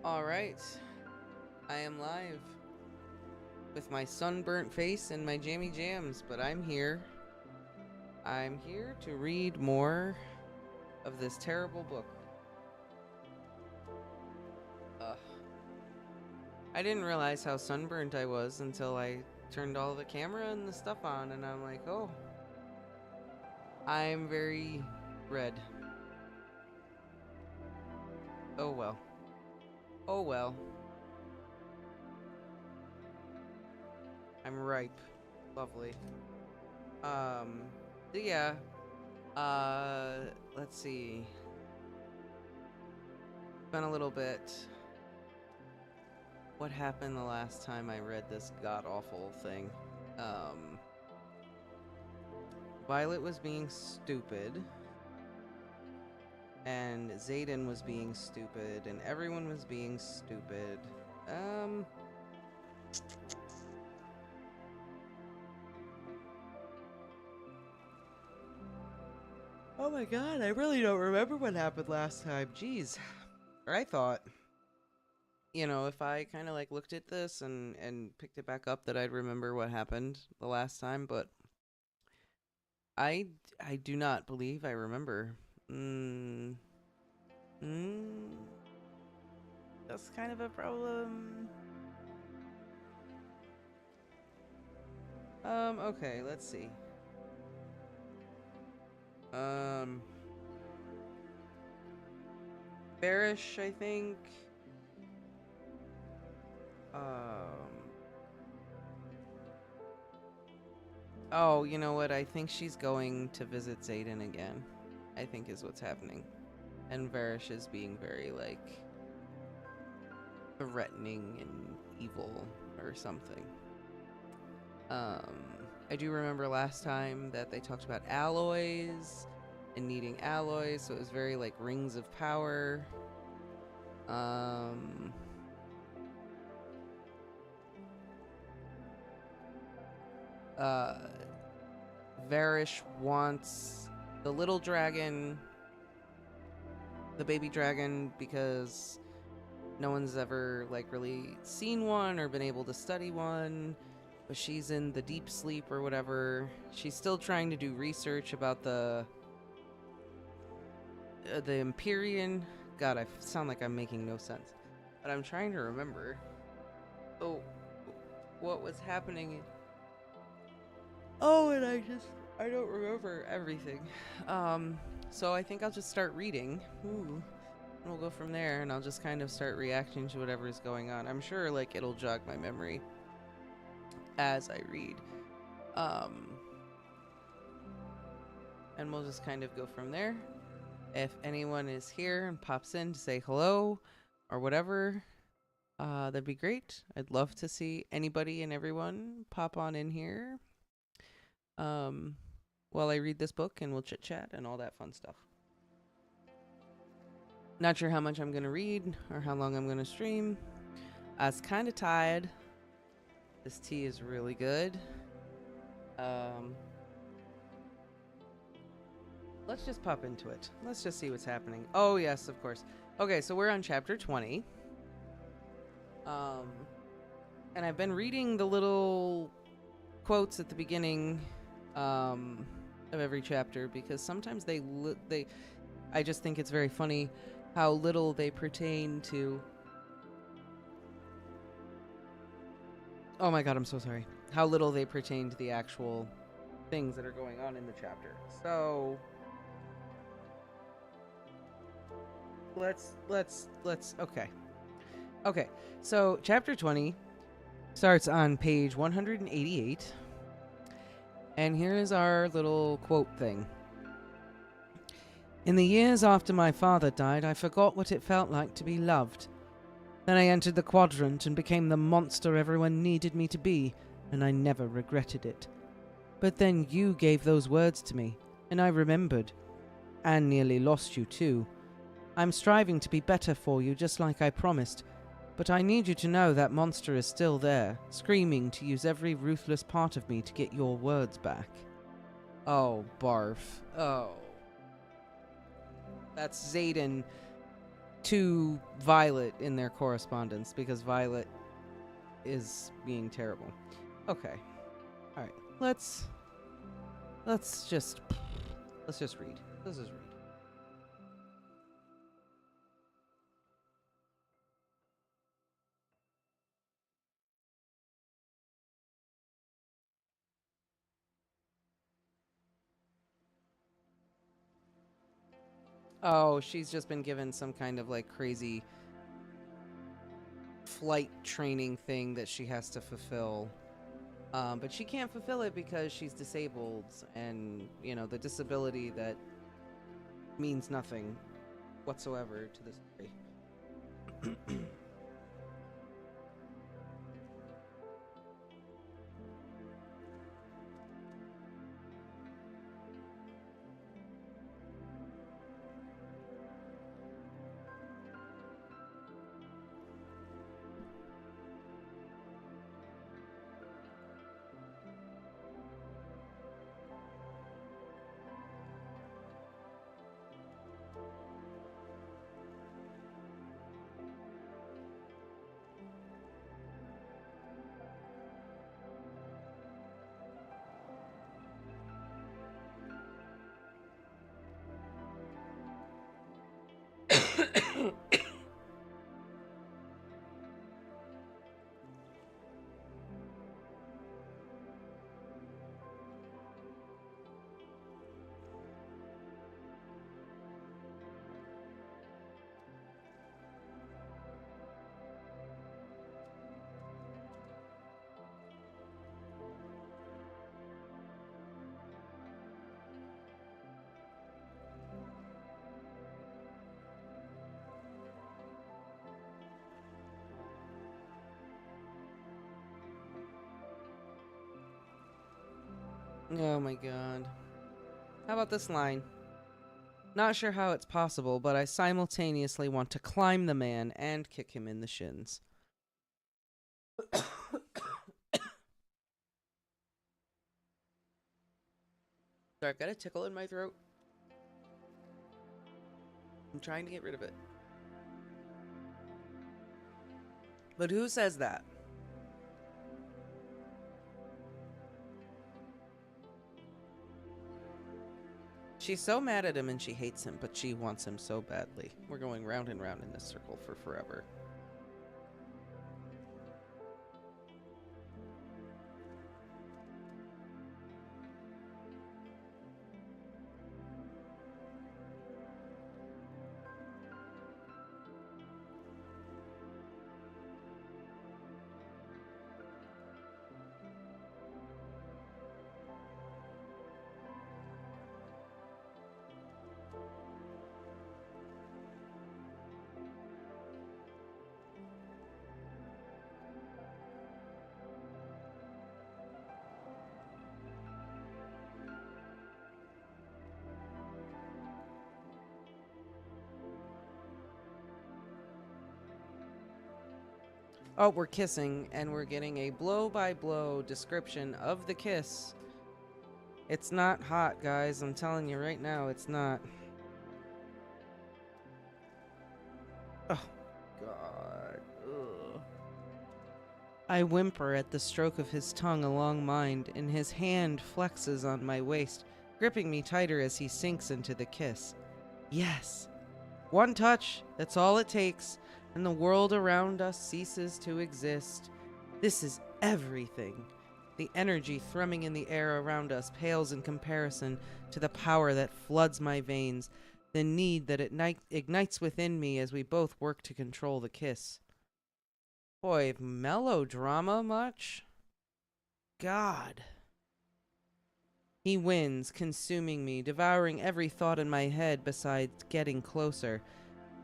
Alright, I am live with my sunburnt face and my jammy jams, but I'm here. I'm here to read more of this terrible book. Ugh. I didn't realize how sunburnt I was until I turned all the camera and the stuff on, and I'm like, oh, I'm very red. Oh well. Oh well. I'm ripe. Lovely. Yeah. Let's see. Been a little bit. What happened the last time I read this god-awful thing? Violet was being stupid. And Zayden was being stupid. And everyone was being stupid. Oh my god, I really don't remember what happened last time. Jeez. Or I thought, if I kind of like looked at this and picked it back up, that I'd remember what happened the last time, but I do not believe I remember. That's kind of a problem. Okay, let's see. Bearish, I think. Oh, you know what? I think she's going to visit Zayden again. I think is what's happening. And Varish is being very, like, threatening and evil or something. I do remember last time that they talked about alloys and needing alloys, so it was very, like, rings of power. Varish wants the little dragon, the baby dragon, because no one's ever, like, really seen one or been able to study one, but she's in the deep sleep or whatever. She's still trying to do research about the Empyrean. God, I sound like I'm making no sense, but I'm trying to remember. Oh, what was happening? Oh, and I don't remember everything. So I think I'll just start reading. Ooh. And we'll go from there, and I'll just kind of start reacting to whatever is going on. I'm sure, like, it'll jog my memory as I read. And we'll just kind of go from there. If anyone is here and pops in to say hello or whatever, that'd be great. I'd love to see anybody and everyone pop on in here while I read this book, and we'll chit chat and all that fun stuff. Not sure how much I'm gonna read or how long I'm gonna stream. I was kind of tired. This tea is really good. Let's just pop into it. Let's just see what's happening. Oh yes, of course. Okay, so we're on chapter 20. And I've been reading the little quotes at the beginning of every chapter, because sometimes I just think it's very funny how little they pertain to. Oh my god, I'm so sorry. How little they pertain to the actual things that are going on in the chapter. So let's okay. So chapter 20 starts on page 188, and here is our little quote thing. In the years after my father died, I forgot what it felt like to be loved. Then I entered the quadrant and became the monster everyone needed me to be, and I never regretted it. But then you gave those words to me, and I remembered. And nearly lost you too. I'm striving to be better for you, just like I promised, but I need you to know that monster is still there, screaming to use every ruthless part of me to get your words back. Oh, barf. Oh. That's Zayden to Violet in their correspondence, because Violet is being terrible. Okay. All right. Let's just read. Let's just read. Oh, she's just been given some kind of like crazy flight training thing that she has to fulfill. But she can't fulfill it because she's disabled, and, you know, the disability that means nothing whatsoever to this story. Oh my god. How about this line? Not sure how it's possible, but I simultaneously want to climb the man and kick him in the shins. Sorry, I've got a tickle in my throat. I'm trying to get rid of it. But who says that? She's so mad at him and she hates him, but she wants him so badly. We're going round and round in this circle for forever. Oh, we're kissing, and we're getting a blow-by-blow description of the kiss. It's not hot, guys. I'm telling you right now, it's not. Oh, God. Ugh. I whimper at the stroke of his tongue along mine, and his hand flexes on my waist, gripping me tighter as he sinks into the kiss. Yes. One touch, that's all it takes, and the world around us ceases to exist. This is everything. The energy thrumming in the air around us pales in comparison to the power that floods my veins, the need that ignites within me as we both work to control the kiss. Boy, melodrama much? God. He wins, consuming me, devouring every thought in my head besides getting closer.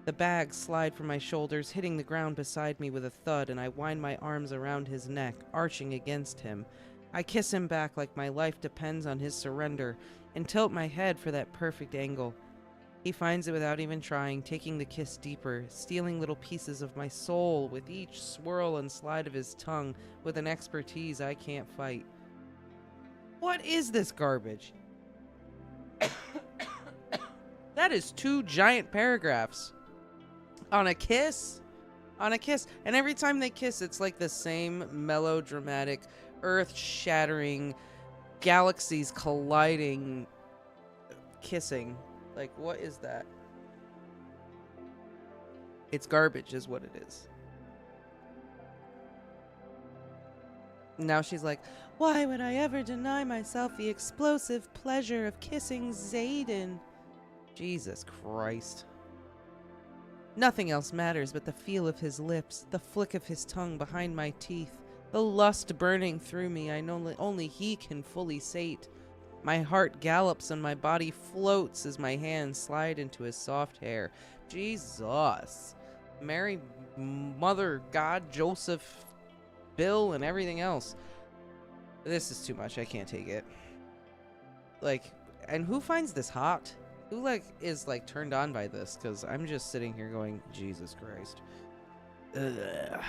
The bags slide from my shoulders, hitting the ground beside me with a thud, and I wind my arms around his neck, arching against him. I kiss him back like my life depends on his surrender, and tilt my head for that perfect angle. He finds it without even trying, taking the kiss deeper, stealing little pieces of my soul with each swirl and slide of his tongue with an expertise I can't fight. What is this garbage? That is 2 giant paragraphs On a kiss? On a kiss. And every time they kiss, it's like the same melodramatic, earth-shattering, galaxies colliding kissing. Like, what is that? It's garbage is what it is. Now she's like, why would I ever deny myself the explosive pleasure of kissing Xaden? Jesus Christ. Nothing else matters but the feel of his lips, the flick of his tongue behind my teeth, the lust burning through me I know only he can fully sate. My heart gallops and my body floats as my hands slide into his soft hair. Jesus. Mary, Mother, God, Joseph, Bill, and everything else. This is too much. I can't take it. Like, and who finds this hot? Who, like, is, like, turned on by this? Because I'm just sitting here going, Jesus Christ. Ugh.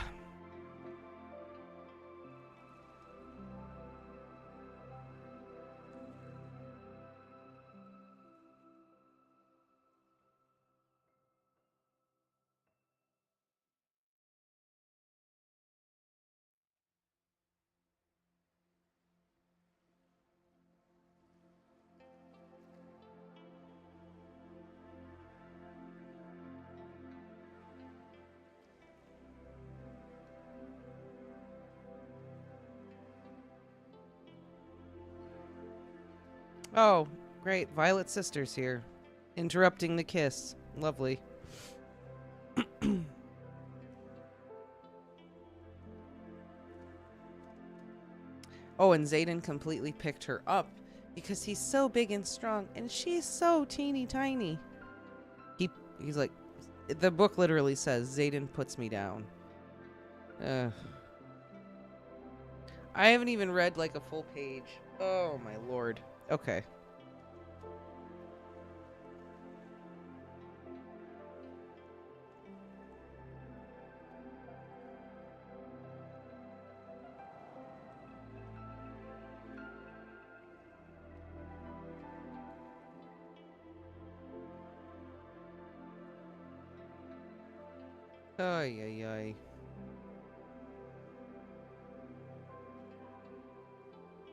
Oh, great. Violet Sisters here. Interrupting the kiss. Lovely. Oh, and Xaden completely picked her up because he's so big and strong and she's so teeny tiny. He's like, the book literally says, Xaden puts me down. I haven't even read like a full page. Oh my lord. Okay. Ay, ay, ay.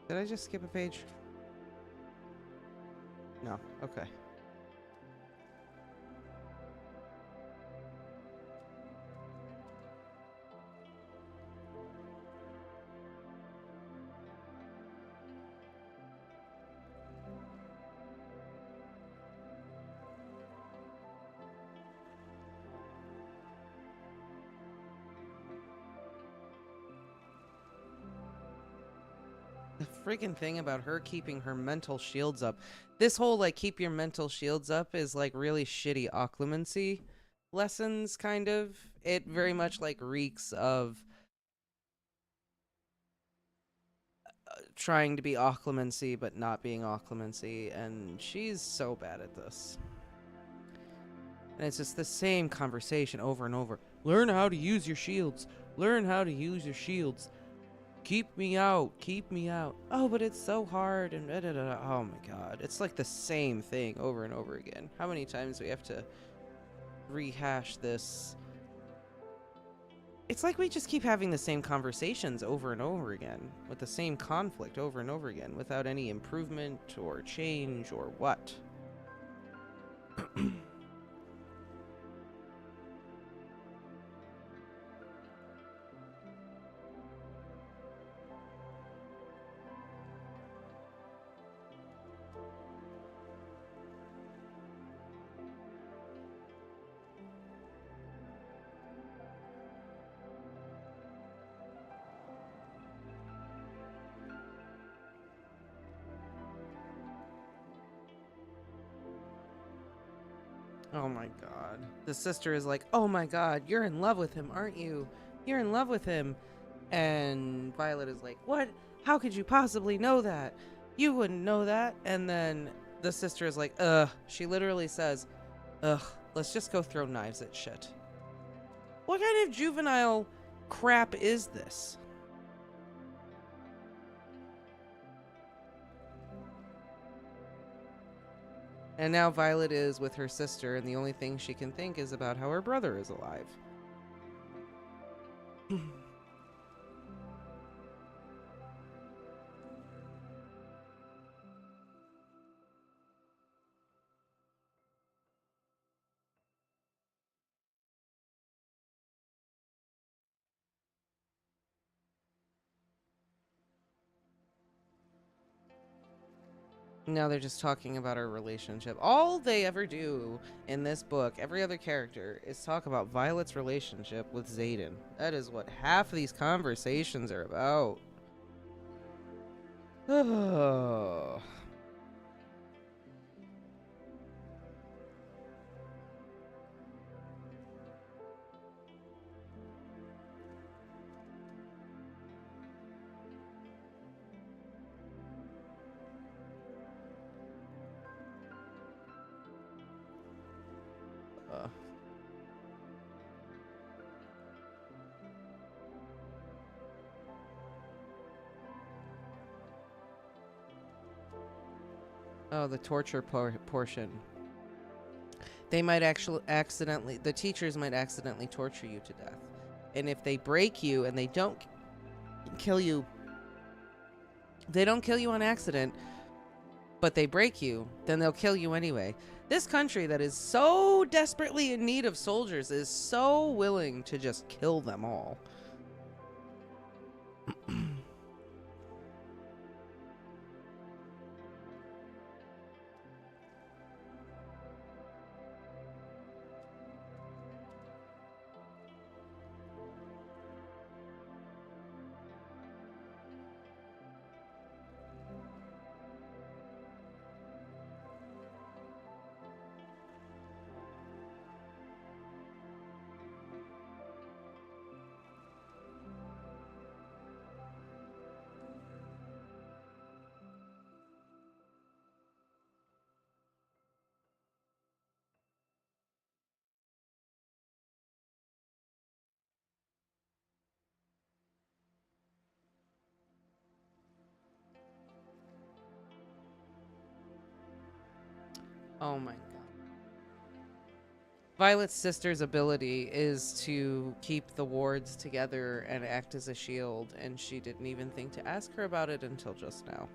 Did I just skip a page? No. Okay. The freaking thing about her keeping her mental shields up. This whole, like, keep your mental shields up is, like, really shitty occlumency lessons, kind of. It very much, like, reeks of trying to be occlumency but not being occlumency, and she's so bad at this. And it's just the same conversation over and over. Learn how to use your shields. Learn how to use your shields. Keep me out. Keep me out. Oh, but it's so hard. And oh my god. It's like the same thing over and over again. How many times do we have to rehash this? It's like we just keep having the same conversations over and over again, with the same conflict over and over again, without any improvement or change or what. Oh my god. The sister is like, oh my god, you're in love with him, aren't you? You're in love with him. And Violet is like, what? How could you possibly know that? You wouldn't know that. And then the sister is like, ugh. She literally says, ugh, let's just go throw knives at shit. What kind of juvenile crap is this? And now Violet is with her sister, and the only thing she can think is about how her brother is alive. Now they're just talking about our relationship. All they ever do in this book, every other character, is talk about Violet's relationship with Xaden. That is what half of these conversations are about. Oh. Oh, the torture portion. They might actually accidentally, the teachers might accidentally torture you to death. And if they break you and they don't kill you, they don't kill you on accident, but they break you, then they'll kill you anyway. This country that is so desperately in need of soldiers is so willing to just kill them all. Oh my god. Violet's sister's ability is to keep the wards together and act as a shield, and she didn't even think to ask her about it until just now.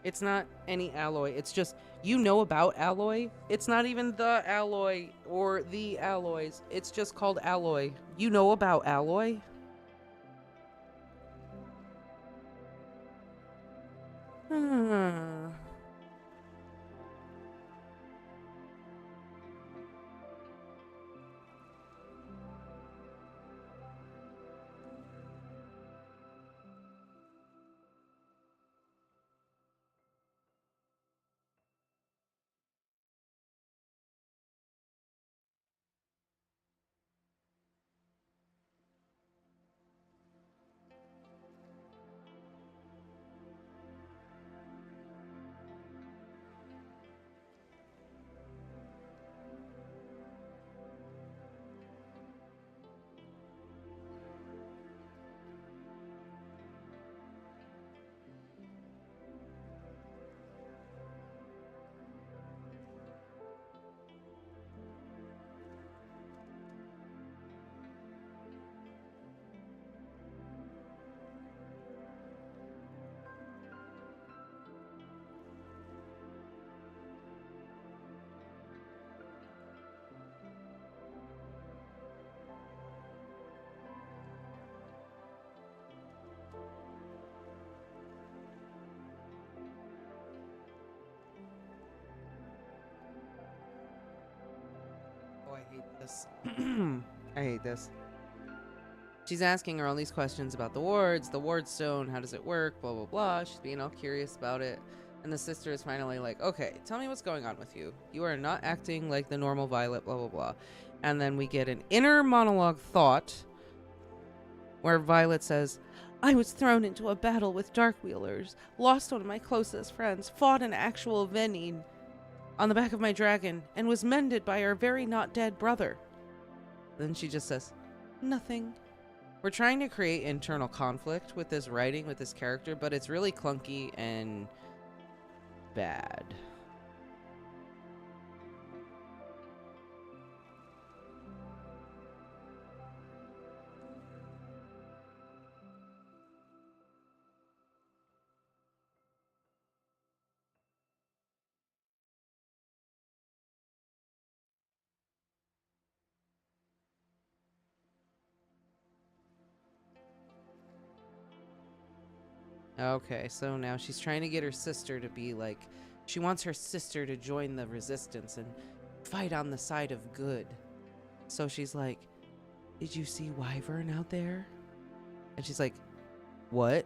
It's not any alloy. It's just, you know about alloy. It's not even the alloy or the alloys. It's just called alloy. You know about alloy? Hmm. hate this. I hate this. She's asking her all these questions about the wards, the ward stone, how does it work, blah, blah, blah. She's being all curious about it. And the sister is finally like, okay, tell me what's going on with you. You are not acting like the normal Violet, blah, blah, blah. And then we get an inner monologue thought where Violet says, I was thrown into a battle with Darkwheelers, lost one of my closest friends, fought an actual Venin on the back of my dragon, and was mended by our very not dead brother. Then she just says, nothing. We're trying to create internal conflict with this writing, with this character, but it's really clunky and bad. Okay, so now she's trying to get her sister to be like, she wants her sister to join the resistance and fight on the side of good. So she's like, did you see Wyvern out there? And she's like, what?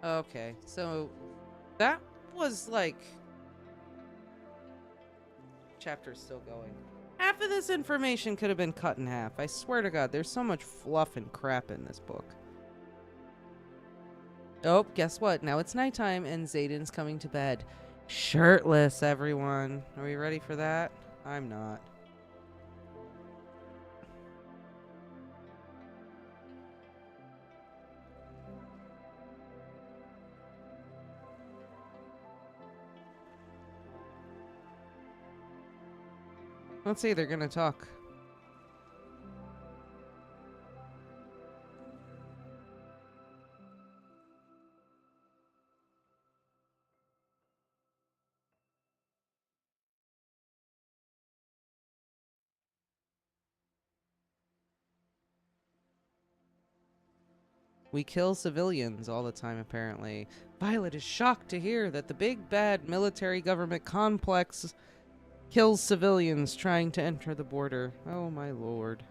Okay, so that was like, chapter's still going. Half of this information could have been cut in half. I swear to God, there's so much fluff and crap in this book. Oh, guess what? Now it's nighttime and Zayden's coming to bed. Shirtless, everyone. Are we ready for that? I'm not. Let's see, they're gonna talk. We kill civilians all the time, apparently. Violet is shocked to hear that the big bad military government complex kills civilians trying to enter the border. Oh my lord.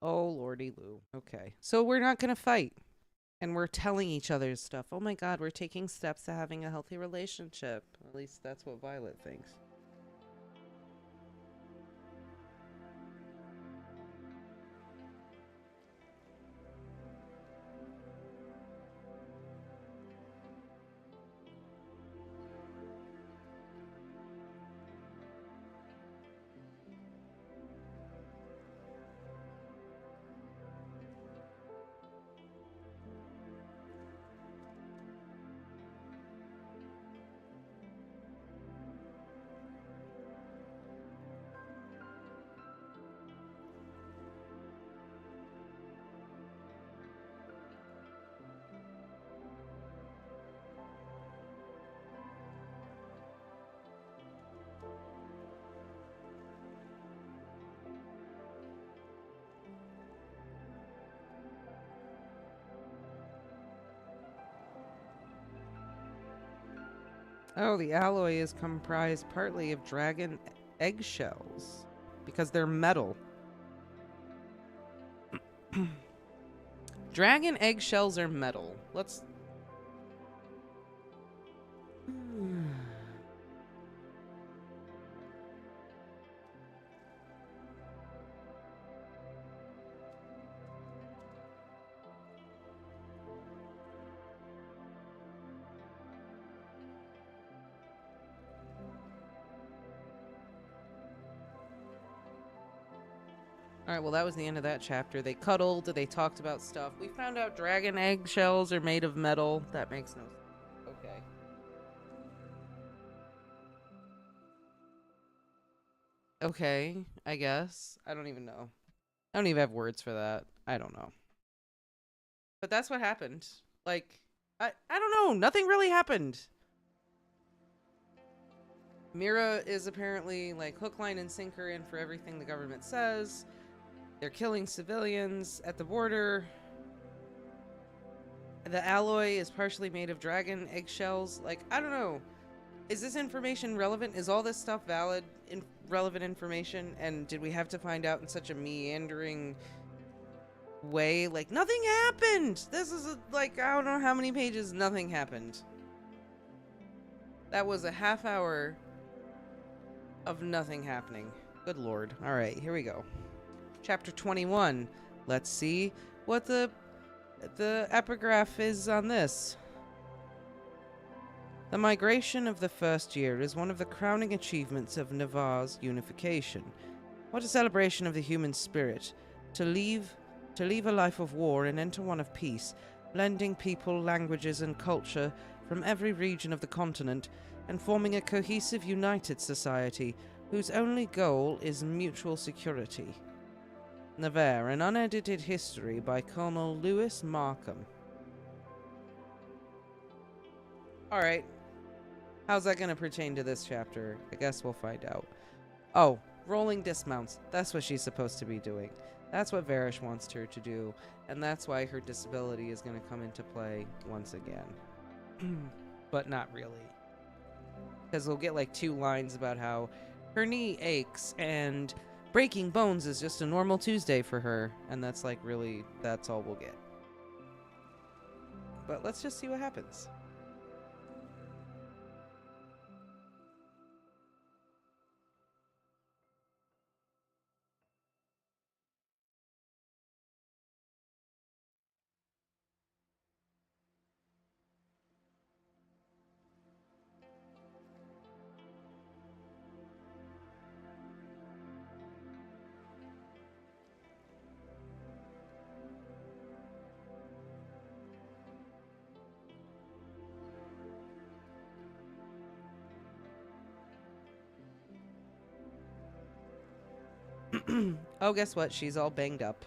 Oh lordy Lou. Okay. So we're not gonna fight. And we're telling each other stuff. Oh my God, we're taking steps to having a healthy relationship. At least that's what Violet thinks. Oh, the alloy is comprised partly of dragon eggshells because they're metal. Dragon eggshells are metal. Let's... Alright, well that was the end of that chapter. They cuddled, they talked about stuff. We found out dragon eggshells are made of metal. That makes no sense. Okay. Okay, I guess. I don't even know. I don't even have words for that. I don't know. But that's what happened. Like, I don't know. Nothing really happened. Mira is apparently like hook, line, and sinker in for everything the government says. They're killing civilians at the border. The alloy is partially made of dragon eggshells. Like, I don't know. Is this information relevant? Is all this stuff valid, relevant information? And did we have to find out in such a meandering way? Like, nothing happened! This is, like, I don't know how many pages, nothing happened. That was a half hour of nothing happening. Good lord. Alright, here we go. Chapter 21. Let's see what the epigraph is on this. The migration of the first year is one of the crowning achievements of Navarre's unification. What a celebration of the human spirit, to leave a life of war and enter one of peace, blending people, languages, and culture from every region of the continent, and forming a cohesive, united society whose only goal is mutual security. Navarre, an unedited history by Colonel Lewis Markham. Alright. How's that going to pertain to this chapter? I guess we'll find out. Oh, rolling dismounts. That's what she's supposed to be doing. That's what Varish wants her to do, and that's why her disability is going to come into play once again. But not really. Because we'll get like 2 lines about how her knee aches and breaking bones is just a normal Tuesday for her, and that's like really, that's all we'll get. But let's just see what happens. Oh, guess what? She's all banged up.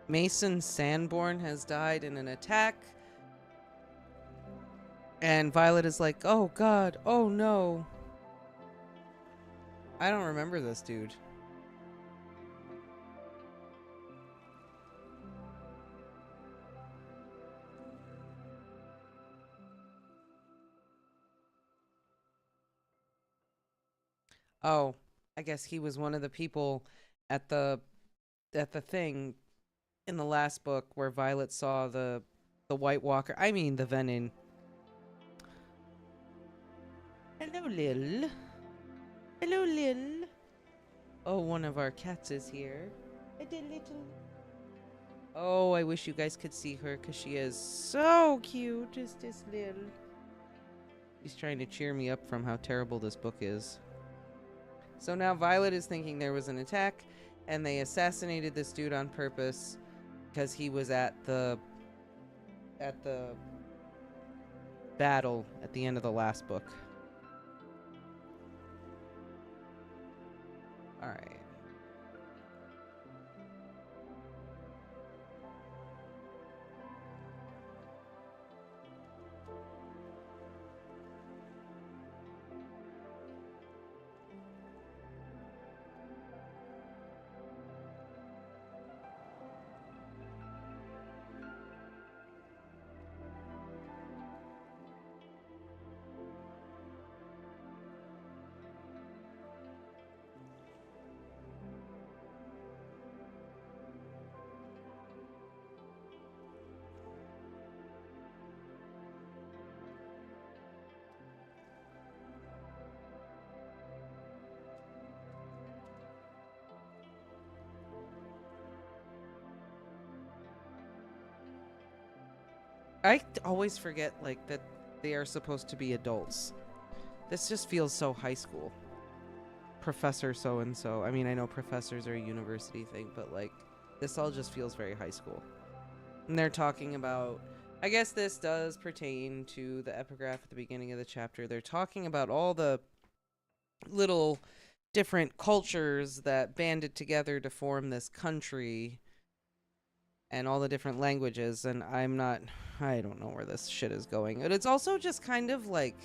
Mason Sanborn has died in an attack. And Violet is like, oh god, oh no. I don't remember this dude. Oh, I guess he was one of the people at the thing in the last book where Violet saw the White Walker. I mean the Venin. Hello, Lil. Hello, Lil. Oh, one of our cats is here. Little. Oh, I wish you guys could see her because she is so cute. Just this Lil. She's trying to cheer me up from how terrible this book is. So now Violet is thinking there was an attack and they assassinated this dude on purpose because he was at the battle at the end of the last book. All right. I always forget like that they are supposed to be adults. This just feels so high school. Professor so and so. I mean, I know professors are a university thing, but like this all just feels very high school. And they're talking about, I guess this does pertain to the epigraph at the beginning of the chapter. They're talking about all the little different cultures that banded together to form this country and all the different languages, and I don't know where this shit is going. But it's also just kind of like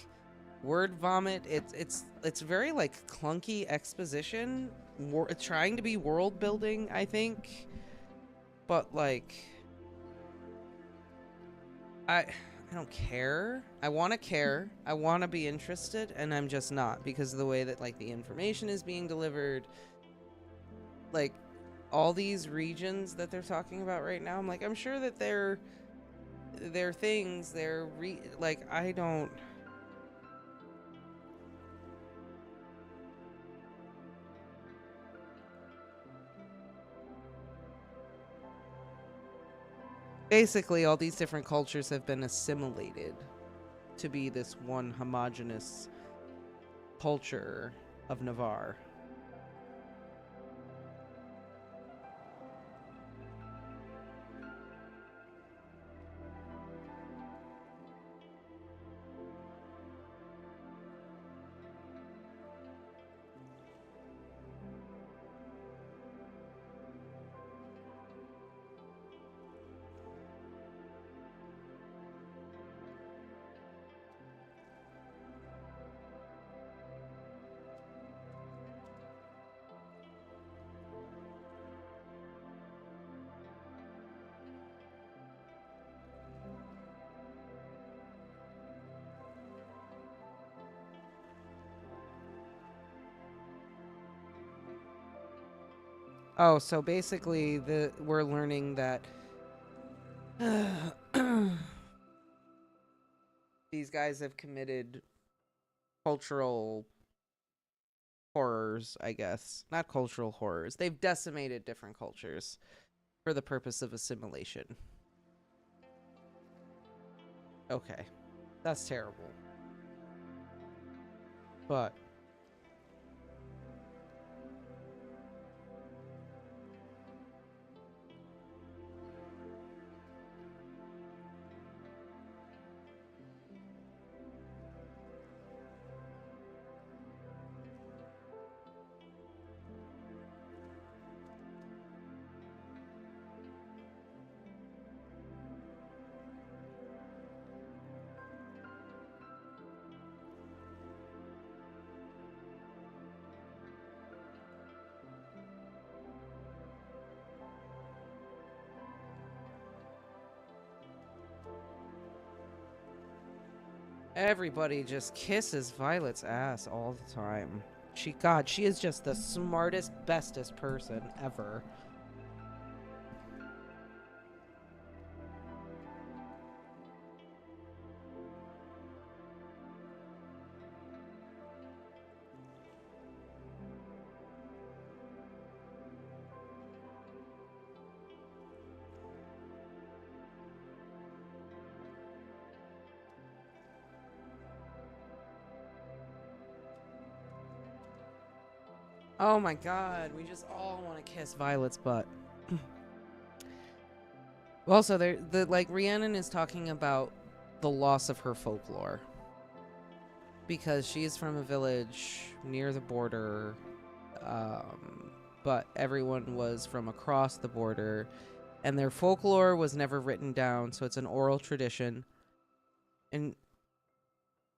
word vomit. It's very like clunky exposition, trying to be world building, I think. But like I don't care. I want to care. I want to be interested, and I'm just not because of the way that like the information is being delivered. Like all these regions that they're talking about right now, I'm like, I'm sure that they're things, like I don't. Basically, all these different cultures have been assimilated to be this one homogenous culture of Navarre. Oh, so basically we're learning that these guys have committed cultural horrors, I guess. Not cultural horrors. They've decimated different cultures for the purpose of assimilation. Okay. That's terrible. But Everybody just kisses Violet's ass all the time. God, she is just the smartest, bestest person ever. Oh my god, we just all want to kiss Violet's butt. Also, Rhiannon is talking about the loss of her folklore. Because she is from a village near the border, but everyone was from across the border, and their folklore was never written down, so it's an oral tradition. And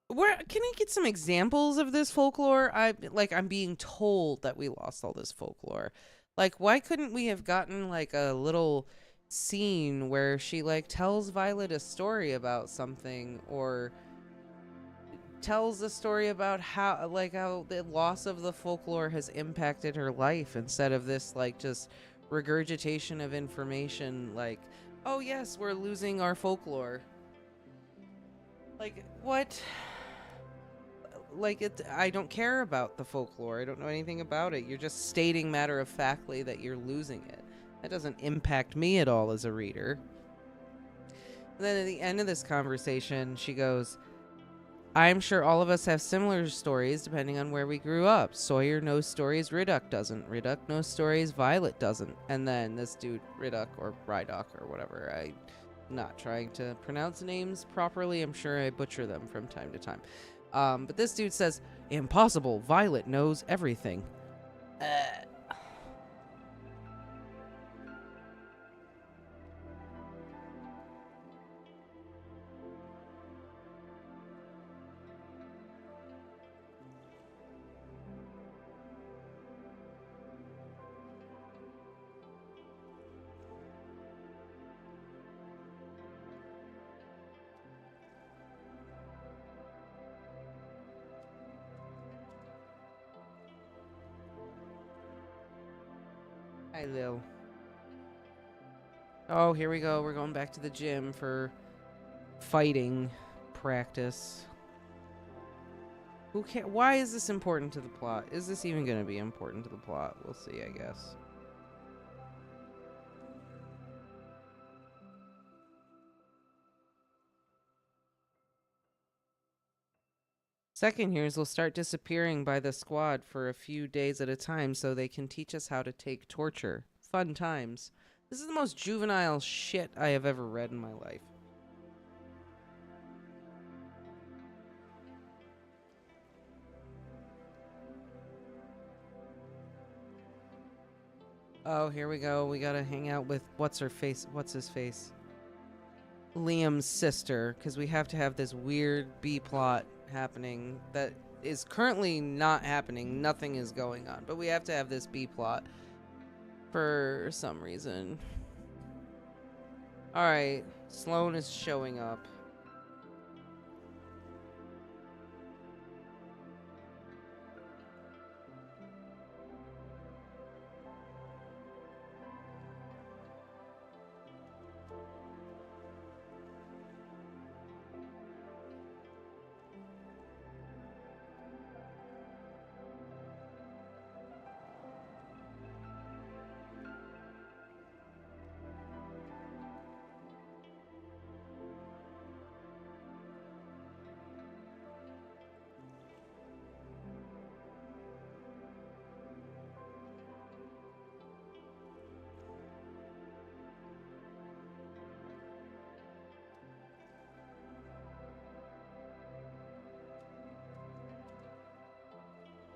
where can I get some examples of this folklore? I'm being told that we lost all this folklore. Like, why couldn't we have gotten like a little scene where she like tells Violet a story about something, or tells a story about how the loss of the folklore has impacted her life, instead of this like just regurgitation of information like, oh yes, we're losing our folklore. Like, what? Like, I don't care about the folklore. I don't know anything about it. You're just stating matter-of-factly that you're losing it. That doesn't impact me at all as a reader. And then at the end of this conversation, she goes, I'm sure all of us have similar stories depending on where we grew up. Sawyer knows stories Ridduck doesn't. Ridduck knows stories Violet doesn't. And then this dude, Ridduck or Rhydock or whatever, I'm not trying to pronounce names properly. I'm sure I butcher them from time to time. But this dude says, impossible, Violet knows everything. Hi, Lil. Oh, here we go. We're going back to the gym for fighting practice. Who can? Why is this important to the plot? Is this even going to be important to the plot? We'll see, I guess. Second years will start disappearing by the squad for a few days at a time so they can teach us how to take torture. Fun times. This is the most juvenile shit I have ever read in my life. Oh, here we go. We gotta hang out with what's his face? Liam's sister, because we have to have this weird B-plot happening that is currently not happening. Nothing is going on, but we have to have this B-plot for some reason. Alright, Sloane is showing up.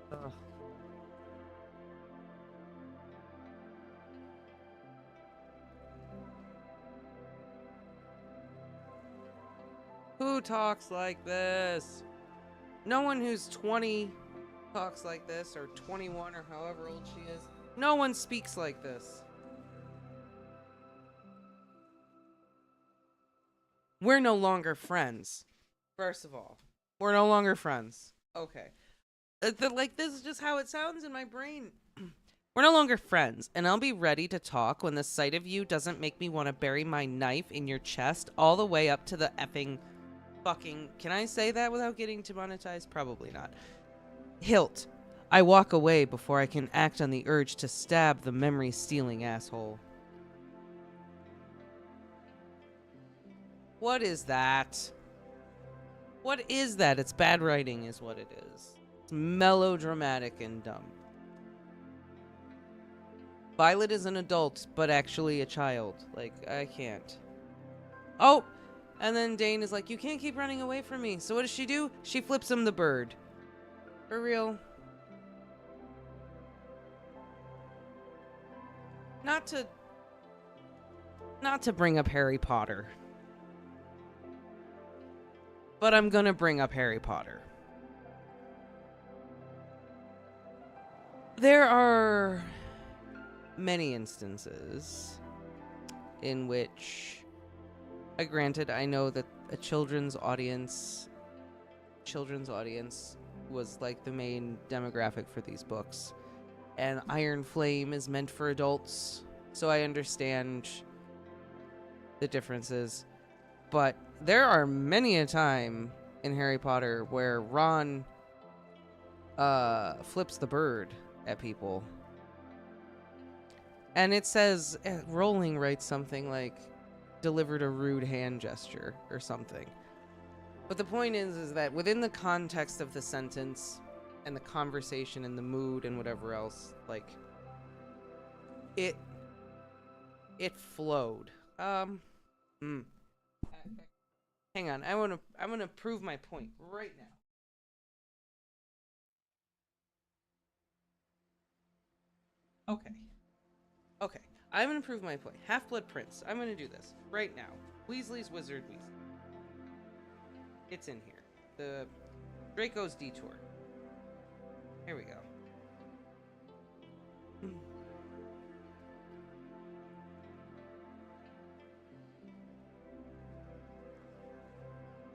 Ugh. Who talks like this? No one who's 20 talks like this, or 21, or however old she is. No one speaks like this. We're no longer friends, first of all. We're no longer friends. Okay. Like, this is just how it sounds in my brain. We're no longer friends, and I'll be ready to talk when the sight of you doesn't make me want to bury my knife in your chest all the way up to the effing fucking... Can I say that without getting demonetized? Probably not. Hilt. I walk away before I can act on the urge to stab the memory-stealing asshole. What is that? What is that? It's bad writing is what it is. It's melodramatic and dumb. Violet is an adult, but actually a child. Like, I can't. Oh! And then Dane is like, you can't keep running away from me. So what does she do? She flips him the bird. For real. Not to bring up Harry Potter. But I'm gonna bring up Harry Potter. There are many instances in which, granted, I know that a children's audience was like the main demographic for these books, and Iron Flame is meant for adults, so I understand the differences. But there are many a time in Harry Potter where Ron flips the bird at people. And it says, Rowling writes something like, delivered a rude hand gesture or something. But the point is that within the context of the sentence and the conversation and the mood and whatever else, like, it flowed. Hang on, I want to prove my point right now. Okay, I'm going to prove my point. Half-Blood Prince. I'm going to do this right now. Weasley's Wizard Weasley. It's in here. The Draco's Detour. Here we go.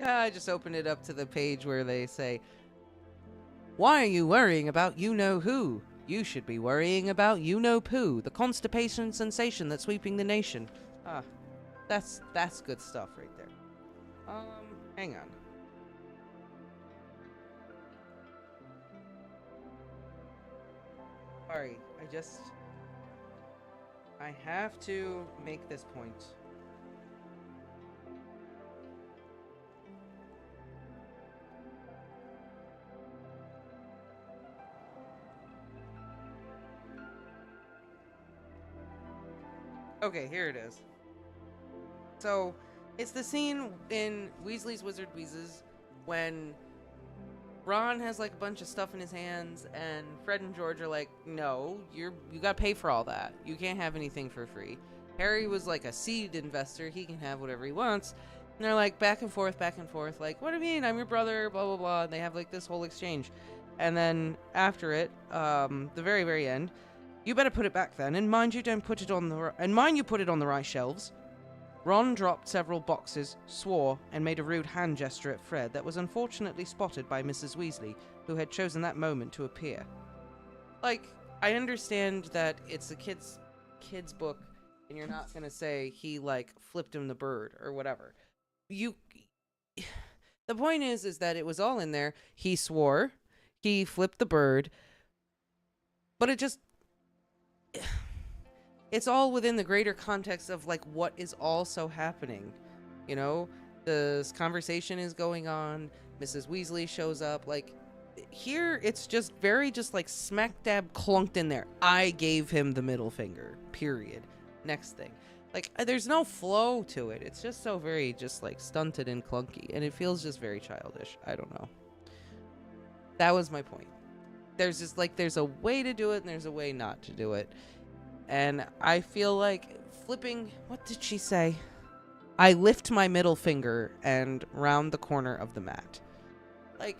I just opened it up to the page where they say, why are you worrying about you-know-who? You should be worrying about you-know-poo, the constipation sensation that's sweeping the nation. Ah, that's good stuff right there. Hang on. Sorry, I have to make this point. Okay, here it is. So, it's the scene in Weasley's Wizard Wheezes when Ron has like a bunch of stuff in his hands and Fred and George are like, no, you gotta pay for all that. You can't have anything for free. Harry was like a seed investor. He can have whatever he wants. And they're like back and forth, like, what do you mean? I'm your brother, blah, blah, blah. And they have like this whole exchange. And then after it, the very, very end, you better put it back then, and mind you put it on the right shelves. Ron dropped several boxes, swore, and made a rude hand gesture at Fred that was unfortunately spotted by Mrs. Weasley, who had chosen that moment to appear. Like, I understand that it's a kid's book, and you're not gonna say he, like, flipped him the bird or whatever. The point is that it was all in there. He swore, he flipped the bird, but it's all within the greater context of like what is also happening. You know, this conversation is going on, Mrs. Weasley shows up, like here it's just very like smack dab clunked in there. I gave him the middle finger, period. Next thing. Like there's no flow to it. It's just so very just like stunted and clunky, and it feels just very childish. I don't know. That was my point. There's just like there's a way to do it and there's a way not to do it. And I feel like flipping, what did she say? I lift my middle finger and round the corner of the mat. Like,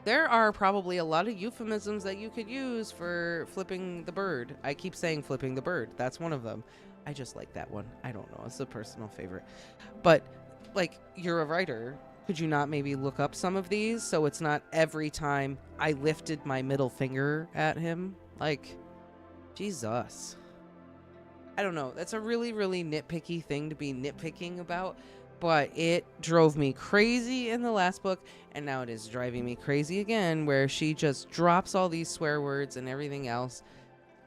there are probably a lot of euphemisms that you could use for flipping the bird. I keep saying flipping the bird. That's one of them. I just like that one. I don't know. It's a personal favorite. But, like, you're a writer. Could you not maybe look up some of these so it's not every time I lifted my middle finger at him? Like, Jesus. I don't know. That's a really, really nitpicky thing to be nitpicking about. But it drove me crazy in the last book, and now it is driving me crazy again, where she just drops all these swear words and everything else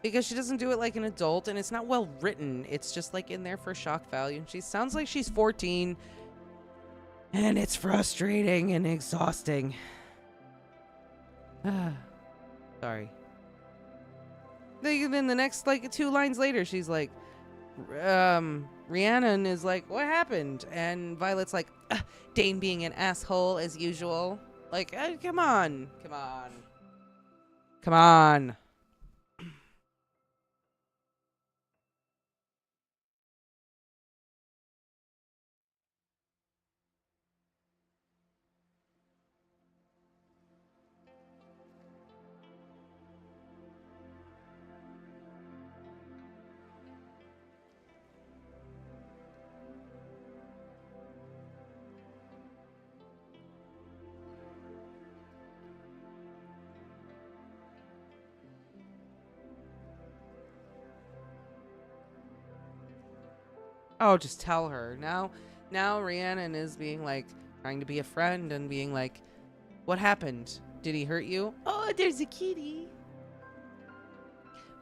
because she doesn't do it like an adult, and it's not well written. It's just like in there for shock value. And she sounds like she's 14, and it's frustrating and exhausting. Sorry. Then the next, like, 2 lines later, she's like, Rhiannon is like, what happened? And Violet's like, Dane being an asshole as usual. Like, come on. Come on. Come on. Oh, just tell her. Now Rhiannon is being like, trying to be a friend and being like, what happened? Did he hurt you? Oh, there's a kitty.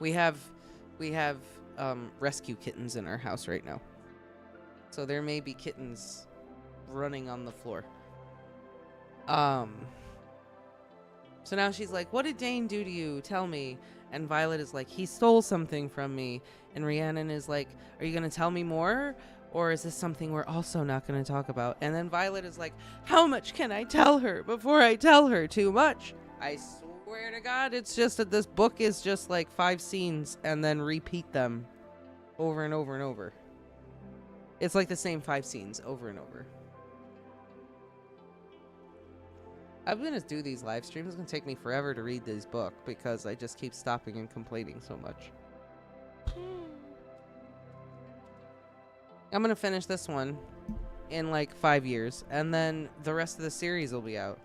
We have rescue kittens in our house right now. So there may be kittens running on the floor. So now she's like, what did Dane do to you? Tell me. And Violet is like, he stole something from me. And Rhiannon is like, are you going to tell me more? Or is this something we're also not going to talk about? And then Violet is like, how much can I tell her before I tell her too much? I swear to God, it's just that this book is just like 5 scenes and then repeat them over and over and over. It's like the same 5 scenes over and over. I'm going to do these live streams. It's going to take me forever to read this book because I just keep stopping and complaining so much. I'm going to finish this one in like 5 years, and then the rest of the series will be out.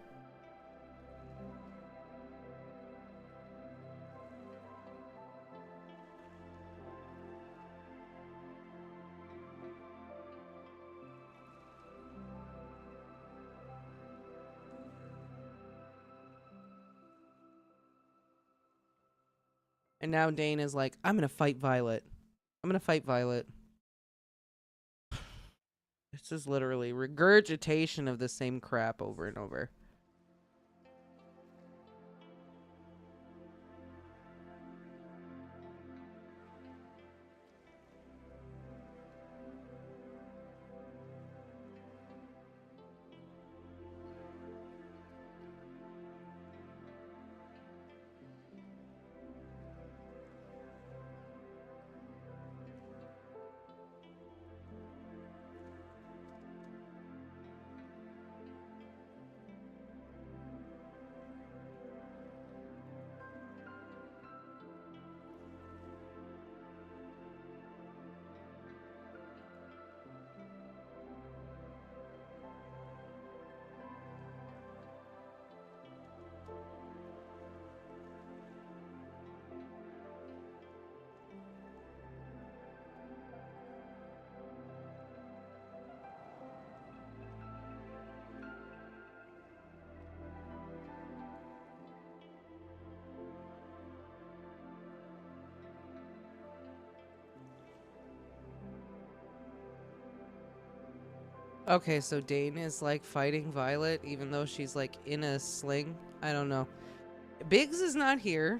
And now Dane is like, I'm going to fight Violet. I'm going to fight Violet. This is literally regurgitation of the same crap over and over. Okay, so Dane is like fighting Violet even though she's like in a sling. I don't know. Biggs is not here.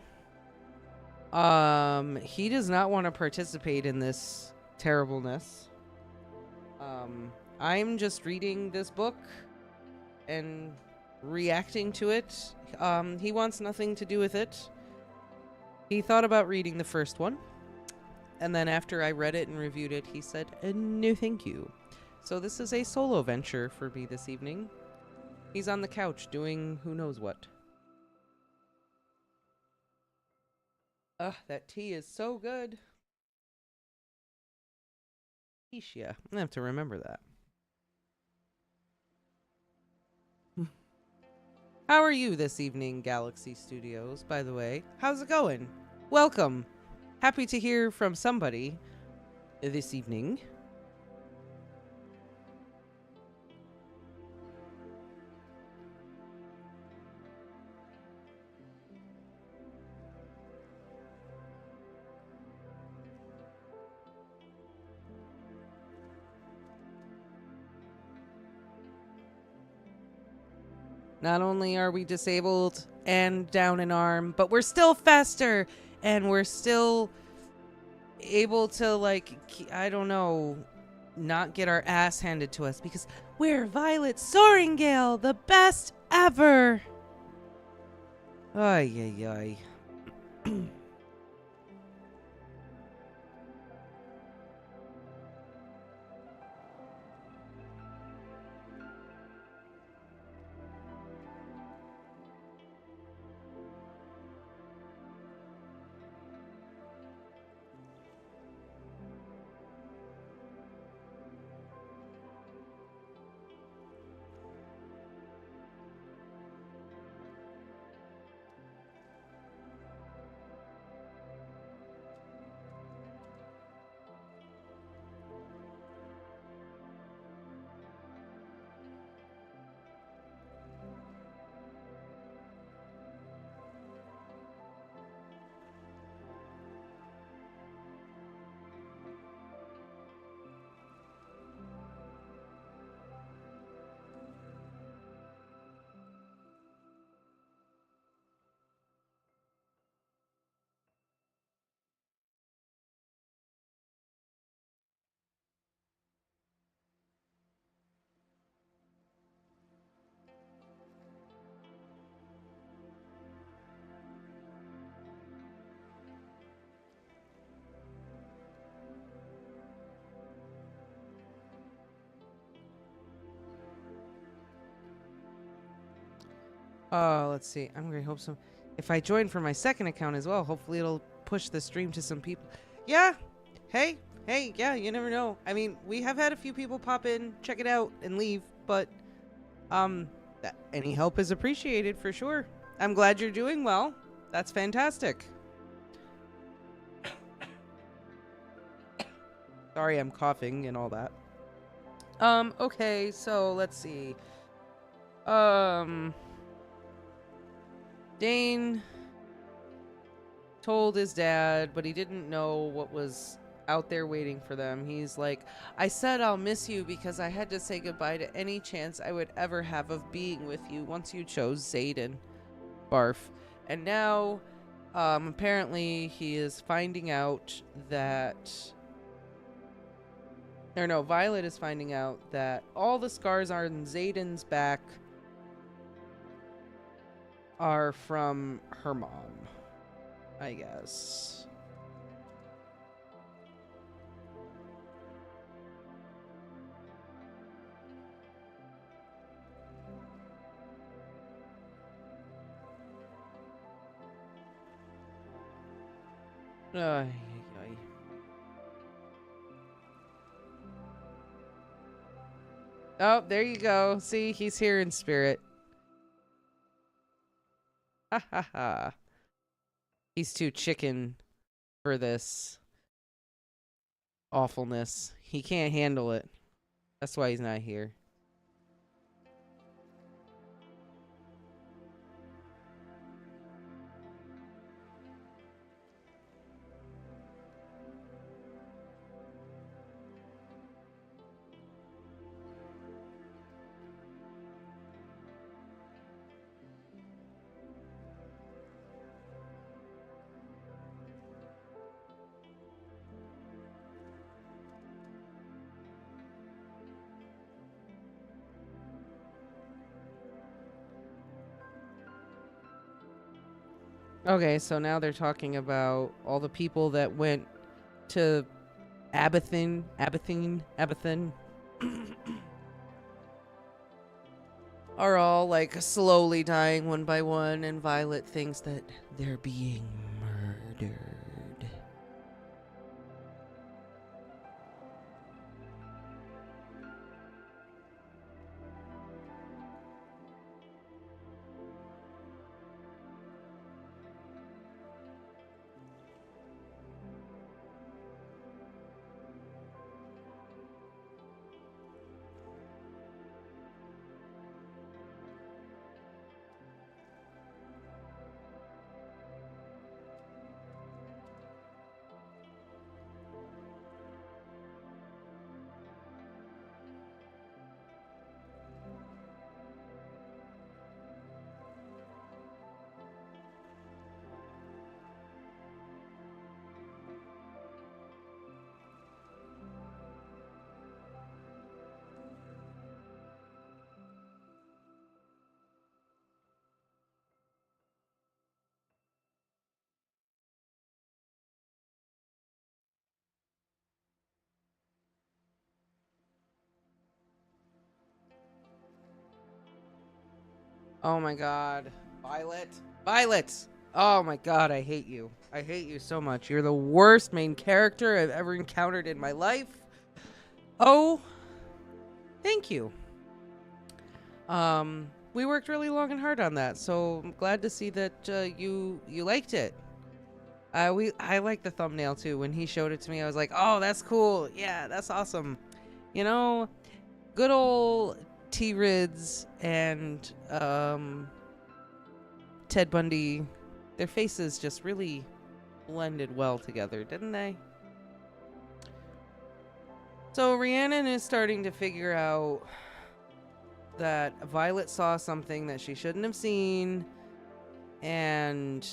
He does not want to participate in this terribleness. I'm just reading this book and reacting to it. He wants nothing to do with it. He thought about reading the first one, and then after I read it and reviewed it, he said, no thank you. So this is a solo venture for me this evening. He's on the couch doing who knows what. Ugh, that tea is so good. Keisha. I have to remember that. How are you this evening, Galaxy Studios, by the way? How's it going? Welcome. Happy to hear from somebody this evening. Not only are we disabled and down an arm, but we're still faster and we're still able to, like, I don't know, not get our ass handed to us because we're Violet Soaring Gale, the best ever. Ay, ay, ay. Let's see. I'm gonna hope so. If I join for my second account as well, hopefully it'll push the stream to some people. Yeah. Hey, yeah, you never know. I mean, we have had a few people pop in, check it out, and leave, but any help is appreciated for sure. I'm glad you're doing well. That's fantastic. Sorry, I'm coughing and all that. Okay, so let's see. Dane told his dad, but he didn't know what was out there waiting for them. He's like, I said I'll miss you because I had to say goodbye to any chance I would ever have of being with you once you chose Zayden. Barf. And now, apparently he is finding out that... Or no, Violet is finding out that all the scars on Zayden's back are from her mom, I guess. Ay, ay. Oh, there you go. See, he's here in spirit. Ha ha ha. He's too chicken for this awfulness. He can't handle it. That's why he's not here. Okay, so now they're talking about all the people that went to Abathon are all like slowly dying one by one, and Violet thinks that they're being murdered. Oh my god. Violet. Violet! Oh my god, I hate you. I hate you so much. You're the worst main character I've ever encountered in my life. Oh, thank you. We worked really long and hard on that, so I'm glad to see that you liked it. I like the thumbnail too. When he showed it to me, I was like, "Oh, that's cool. Yeah, that's awesome." You know, good old T. Rids and Ted Bundy, their faces just really blended well together, didn't they? So Rhiannon is starting to figure out that Violet saw something that she shouldn't have seen, and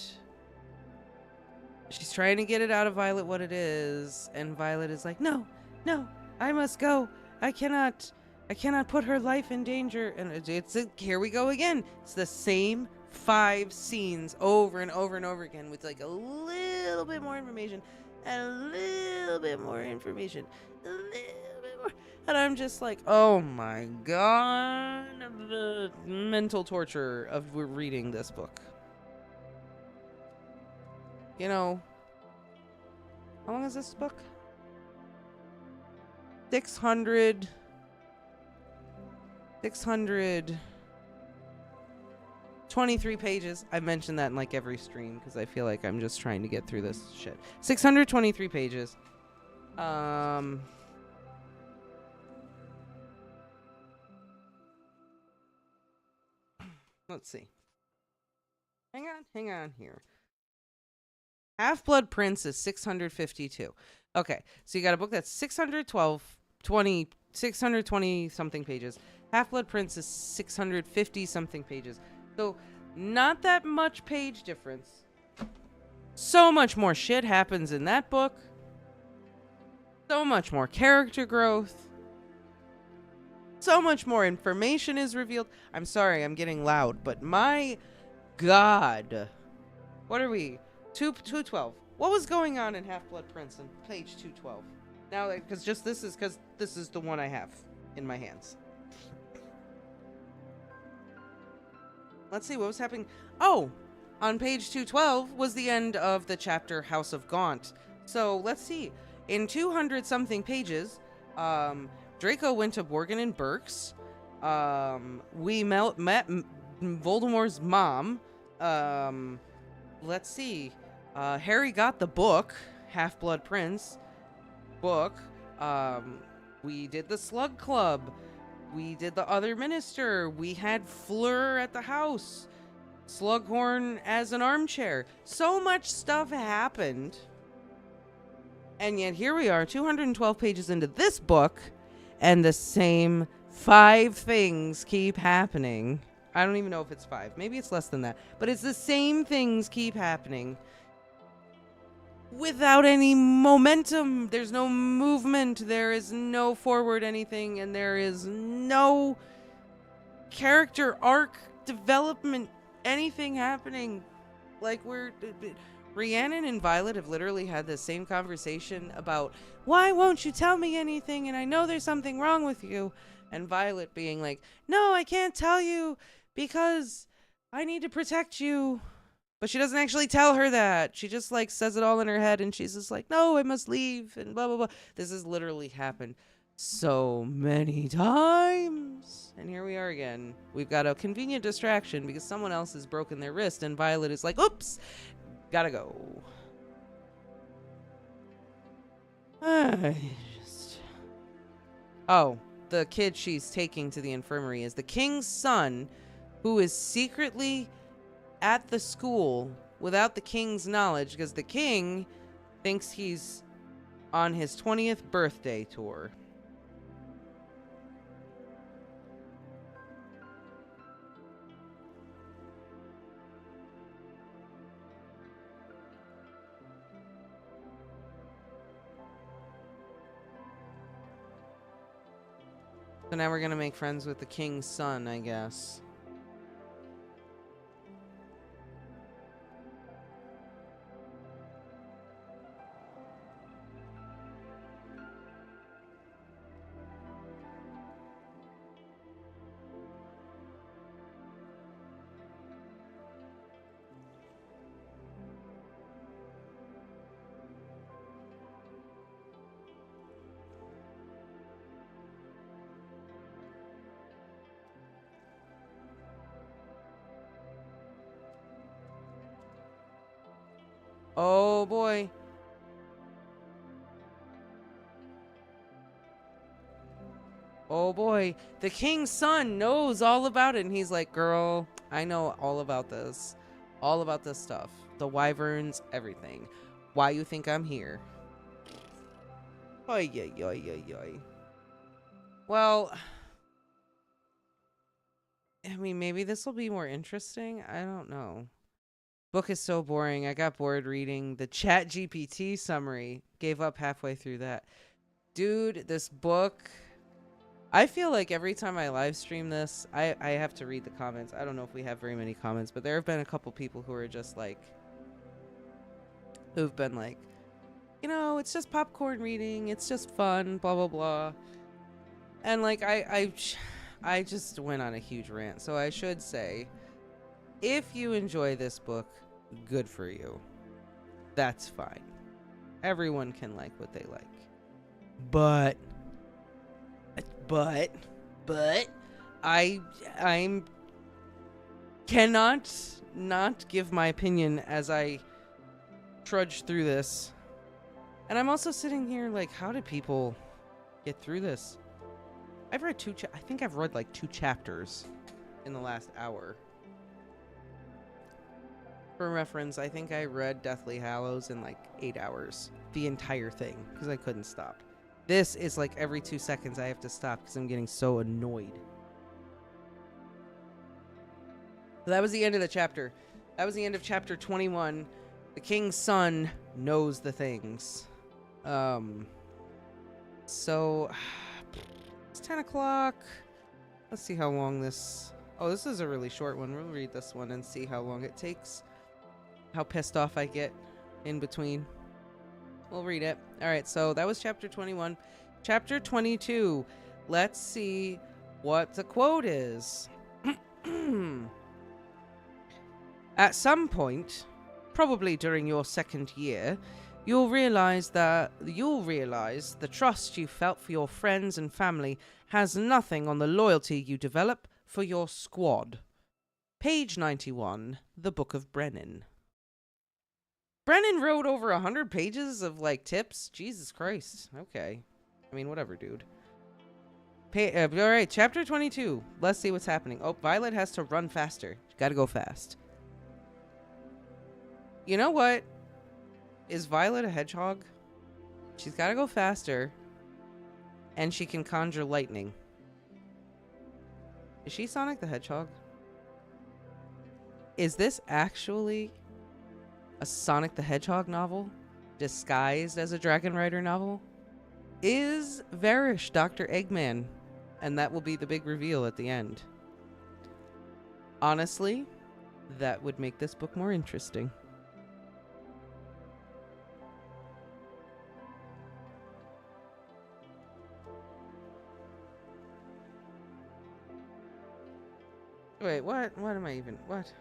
she's trying to get it out of Violet what it is, and Violet is like, "No, no, I must go. I cannot put her life in danger." And here we go again. It's the same 5 scenes over and over and over again with like a little bit more information and a little bit more information, a little bit more. And I'm just like, oh my god, the mental torture of reading this book. You know, how long is this book? 623 pages. I mentioned that in like every stream because I feel like I'm just trying to get through this shit. 623 pages. Let's see. Hang on here. Half-Blood Prince is 652. Okay, so you got a book that's 620 something pages. Half-Blood Prince is 650 something pages. So not that much page difference. So much more shit happens in that book. So much more character growth. So much more information is revealed. I'm sorry, I'm getting loud, but my god. What are we? 212. What was going on in Half-Blood Prince on page 212? Now, because this is the one I have in my hands. Let's see what was happening. Oh, on page 212 was the end of the chapter House of Gaunt. So let's see. In 200 something pages, Draco went to Borgin and Burke's. We met Voldemort's mom. Let's see. Harry got the book, Half-Blood Prince book. We did the Slug Club. We did the Other Minister. We had Fleur at the house. Slughorn as an armchair. So much stuff happened. And yet here we are, 212 pages into this book, and the same 5 things keep happening. I don't even know if it's 5. Maybe it's less than that. But it's the same things keep happening. Without any momentum. There's no movement. There is no forward anything. And there is no character arc development. Anything happening. Like Rhiannon and Violet have literally had the same conversation about, why won't you tell me anything? And I know there's something wrong with you. And Violet being like, no, I can't tell you because I need to protect you. But she doesn't actually tell her that. She just like says it all in her head, and she's just like, no, I must leave, and blah, blah, blah. This has literally happened so many times. And here we are again. We've got a convenient distraction because someone else has broken their wrist, and Violet is like, oops, gotta go. Oh, the kid she's taking to the infirmary is the king's son, who is secretly at the school without the king's knowledge because the king thinks he's on his 20th birthday tour. So now we're gonna make friends with the king's son, I guess. Oh boy. Oh boy. The king's son knows all about it. And he's like, girl, I know all about this. All about this stuff. The wyverns, everything. Why you think I'm here? Oy, oy, oy, oy, oy. Well, I mean, maybe this will be more interesting. I don't know. Book is so boring. I got bored reading the Chat GPT summary. Gave up halfway through that. Dude, this book, I feel like every time I live stream this, I have to read the comments. I don't know if we have very many comments, but there have been a couple people who are just like, who've been like, you know, it's just popcorn reading. It's just fun, blah, blah, blah. And like, I just went on a huge rant. So I should say, if you enjoy this book, good for you. That's fine. Everyone can like what they like. But I'm cannot not give my opinion as I trudge through this. And I'm also sitting here like, how do people get through this? I've read I think I've read like 2 chapters in the last hour. For reference, I think I read Deathly Hallows in like 8 hours. The entire thing, because I couldn't stop. This is like every 2 seconds I have to stop because I'm getting so annoyed. So that was the end of the chapter. That was the end of chapter 21. The king's son knows the things. So it's 10 o'clock. Let's see how long this... Oh, this is a really short one. We'll read this one and see how long it takes. How pissed off I get in between. We'll read it. All right, so that was chapter 21. Chapter 22. Let's see what the quote is. At some point, probably during your 2nd year, you'll realize the trust you felt for your friends and family has nothing on the loyalty you develop for your squad. Page 91, The Book of Brennan. Brennan wrote over 100 pages of, like, tips? Jesus Christ. Okay. I mean, whatever, dude. Alright, chapter 22. Let's see what's happening. Oh, Violet has to run faster. Gotta go fast. You know what? Is Violet a hedgehog? She's gotta go faster. And she can conjure lightning. Is she Sonic the Hedgehog? Is this actually a Sonic the Hedgehog novel disguised as a Dragon Rider novel? Is Varish Dr. Eggman? And that will be the big reveal at the end. Honestly, that would make this book more interesting. Wait, what? What am I even... What?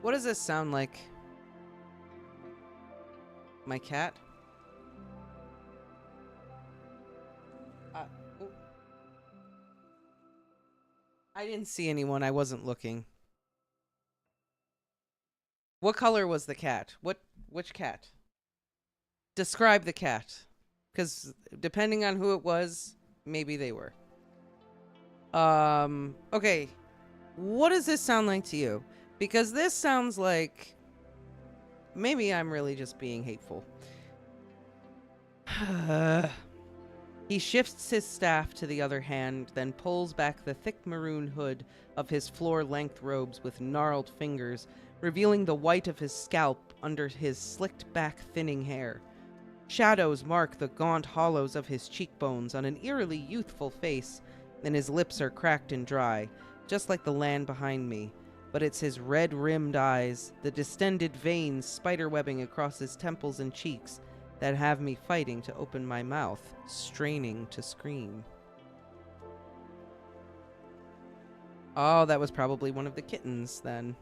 What does this sound like? My cat? Oh. I didn't see anyone. I wasn't looking. What color was the cat? Which cat? Describe the cat. Because depending on who it was, maybe they were. Okay. What does this sound like to you? Because this sounds like... Maybe I'm really just being hateful. He shifts his staff to the other hand, then pulls back the thick maroon hood of his floor-length robes with gnarled fingers, revealing the white of his scalp under his slicked-back thinning hair. Shadows mark the gaunt hollows of his cheekbones on an eerily youthful face, and his lips are cracked and dry, just like the land behind me. But it's his red-rimmed eyes, the distended veins spiderwebbing across his temples and cheeks, that have me fighting to open my mouth, straining to scream. Oh, that was probably one of the kittens, then.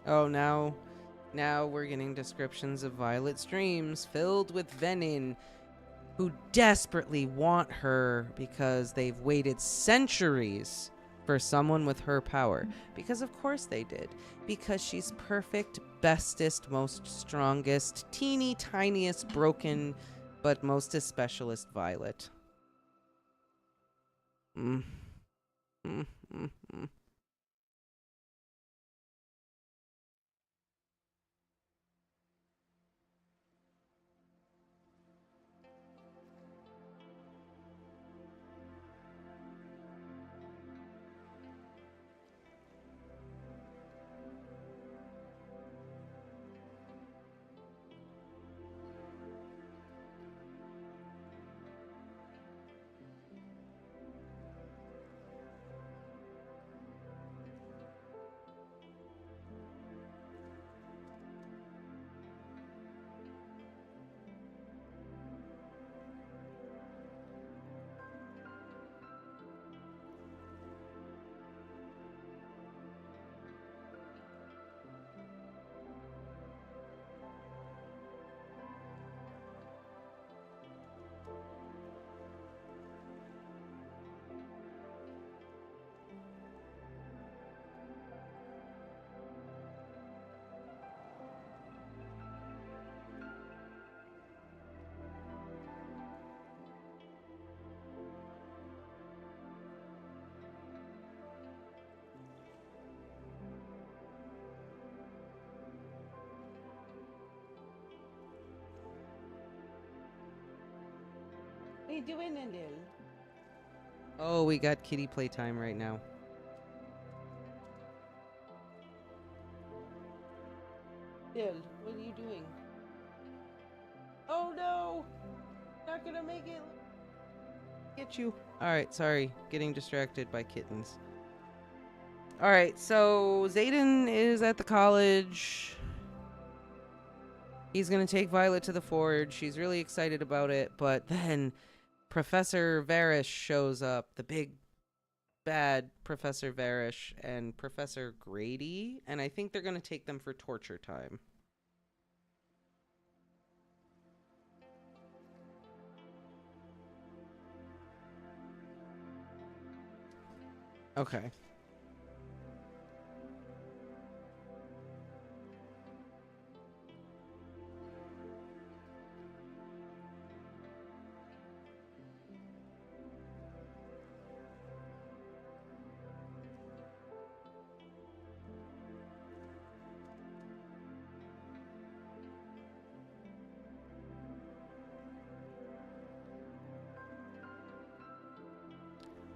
Oh, now we're getting descriptions of Violet's dreams filled with venin, who desperately want her because they've waited centuries for someone with her power. Because of course they did. Because she's perfect, bestest, most strongest, teeny tiniest, broken, but most especialist Violet. Mm. Mm, mm, mm. What are you doing, Nindil? Oh, we got kitty playtime right now. Dill, what are you doing? Oh no! Not gonna make it! Get you. Alright, sorry. Getting distracted by kittens. Alright, so Xaden is at the college. He's gonna take Violet to the forge. She's really excited about it, but then Professor Varish shows up. The big bad Professor Varish and Professor Grady, and I think they're gonna take them for torture time. Okay.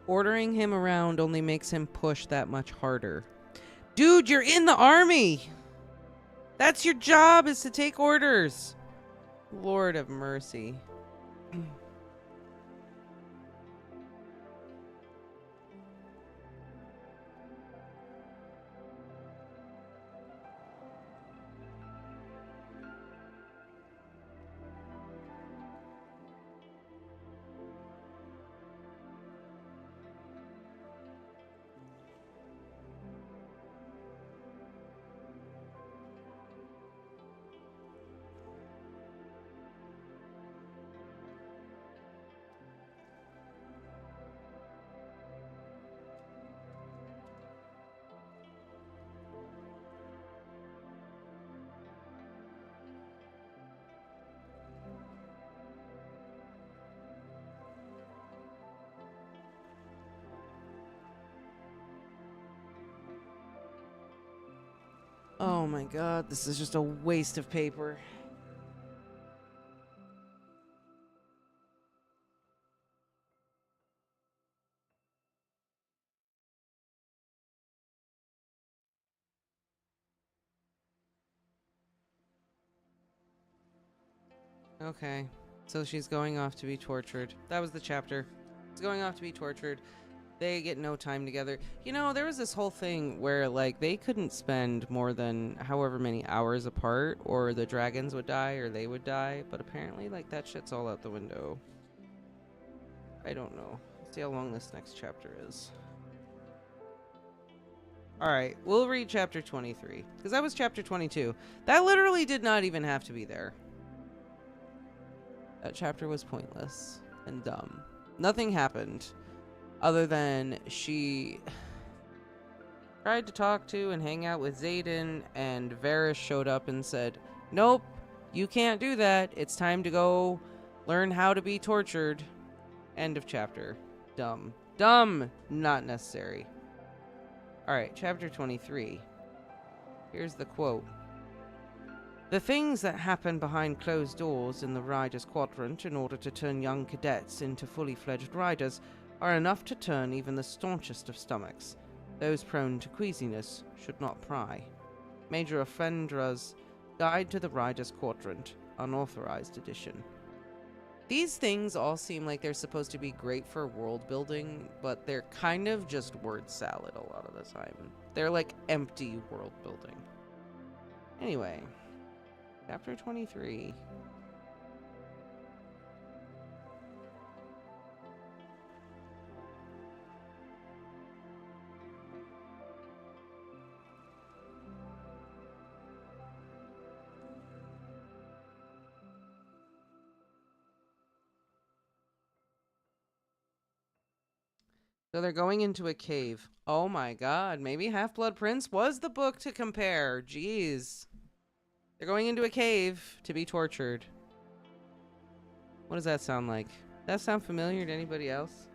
Ordering him around only makes him push that much harder. Dude, you're in the army! That's your job, is to take orders! Lord of mercy. Oh my god, this is just a waste of paper. Okay, so she's going off to be tortured. That was the chapter. She's going off to be tortured. They get no time together. You know, there was this whole thing where, like, they couldn't spend more than however many hours apart, or the dragons would die, or they would die. But apparently, like, that shit's all out the window. I don't know. Let's see how long this next chapter is. Alright, we'll read chapter 23. Because that was chapter 22. That literally did not even have to be there. That chapter was pointless and dumb. Nothing happened other than she tried to talk to and hang out with Xaden, and Varys showed up and said, "Nope, you can't do that. It's time to go learn how to be tortured." End of chapter. Dumb. Dumb! Not necessary. Alright, chapter 23. Here's the quote. "The things that happen behind closed doors in the Riders' Quadrant in order to turn young cadets into fully fledged riders are enough to turn even the staunchest of stomachs. Those prone to queasiness should not pry." Major Offendra's Guide to the Riders' Quadrant, Unauthorized Edition. These things all seem like they're supposed to be great for world building, but they're kind of just word salad a lot of the time. They're like empty world building. Anyway, chapter 23. So they're going into a cave. Oh my god, maybe Half-Blood Prince was the book to compare. Jeez. They're going into a cave to be tortured. What does that sound like? Does that sound familiar to anybody else?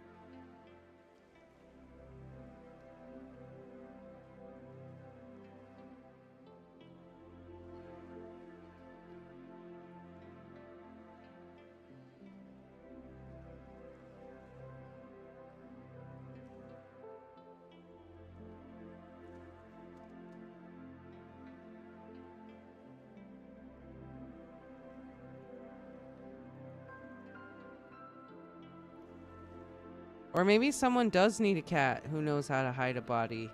Or maybe someone does need a cat who knows how to hide a body.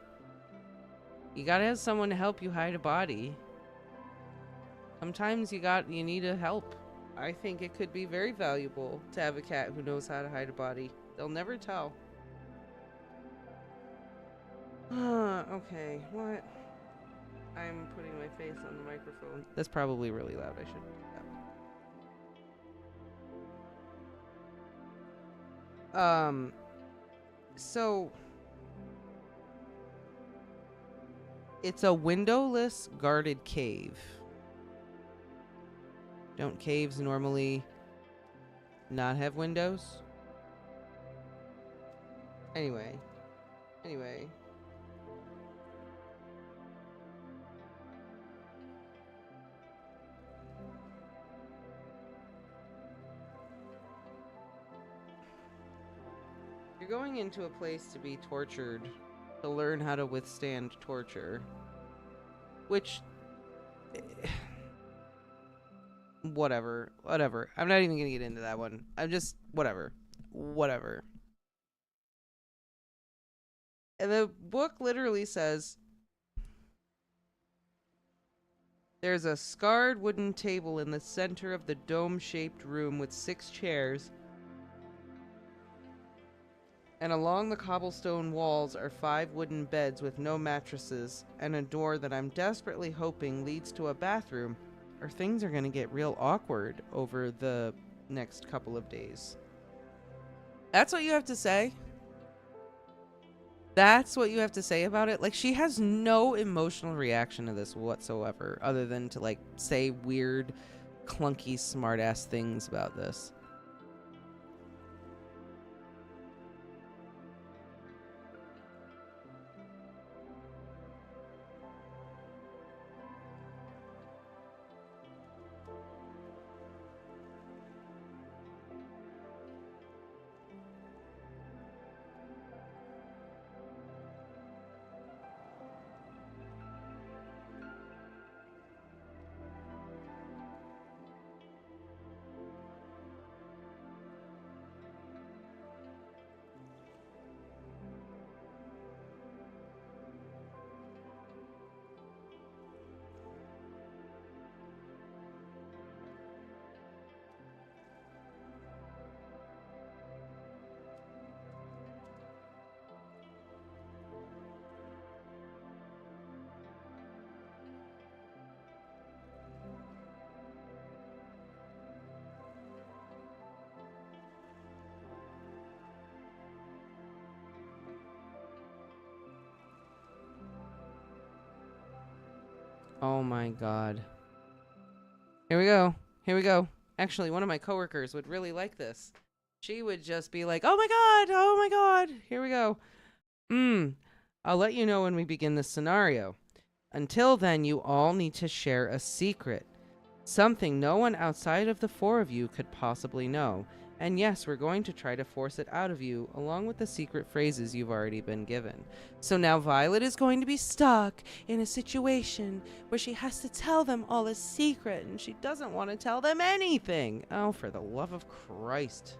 You gotta have someone to help you hide a body. Sometimes you need a help. I think it could be very valuable to have a cat who knows how to hide a body. They'll never tell. Okay, what? I'm putting my face on the microphone. That's probably really loud. I should do that. So it's a windowless guarded cave. Don't caves normally not have windows? Anyway. You're going into a place to be tortured, to learn how to withstand torture. Which... Whatever. I'm not even gonna get into that one. I'm just... Whatever. And the book literally says... There's a scarred wooden table in the center of the dome-shaped room with 6 chairs. And along the cobblestone walls are 5 wooden beds with no mattresses, and a door that I'm desperately hoping leads to a bathroom, or things are gonna get real awkward over the next couple of days. That's what you have to say? That's what you have to say about it? Like, she has no emotional reaction to this whatsoever, other than to, like, say weird, clunky, smart-ass things about this. Oh my god. Here we go. Here we go. Actually, one of my coworkers would really like this. She would just be like, oh my god, oh my god. Here we go. I'll let you know when we begin this scenario. Until then, you all need to share a secret. Something no one outside of the four of you could possibly know. And yes, we're going to try to force it out of you, along with the secret phrases you've already been given. So now Violet is going to be stuck in a situation where she has to tell them all a secret, and she doesn't want to tell them anything. Oh, for the love of Christ.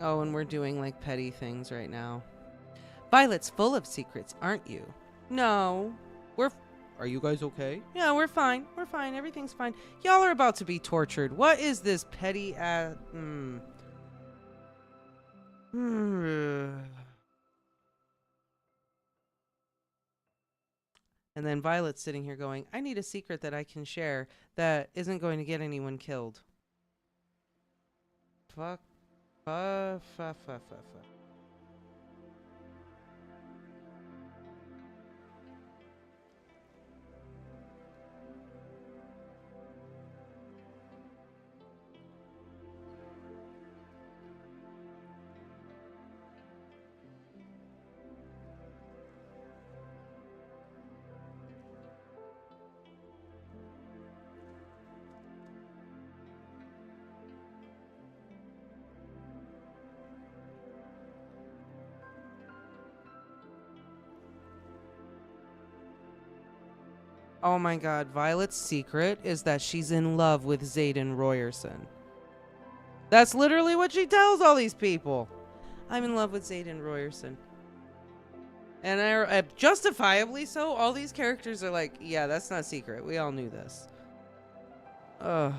Oh, and we're doing like petty things right now. Violet's full of secrets, aren't you? No. Are you guys okay? Yeah, we're fine. We're fine. Everything's fine. Y'all are about to be tortured. What is this petty And then Violet's sitting here going, I need a secret that I can share that isn't going to get anyone killed. Fuck. Fuck. Oh my god, Violet's secret is that she's in love with Zayden Royerson. That's literally what she tells all these people. I'm in love with Zayden Royerson. And justifiably so, all these characters are like, yeah, that's not secret. We all knew this. Ugh.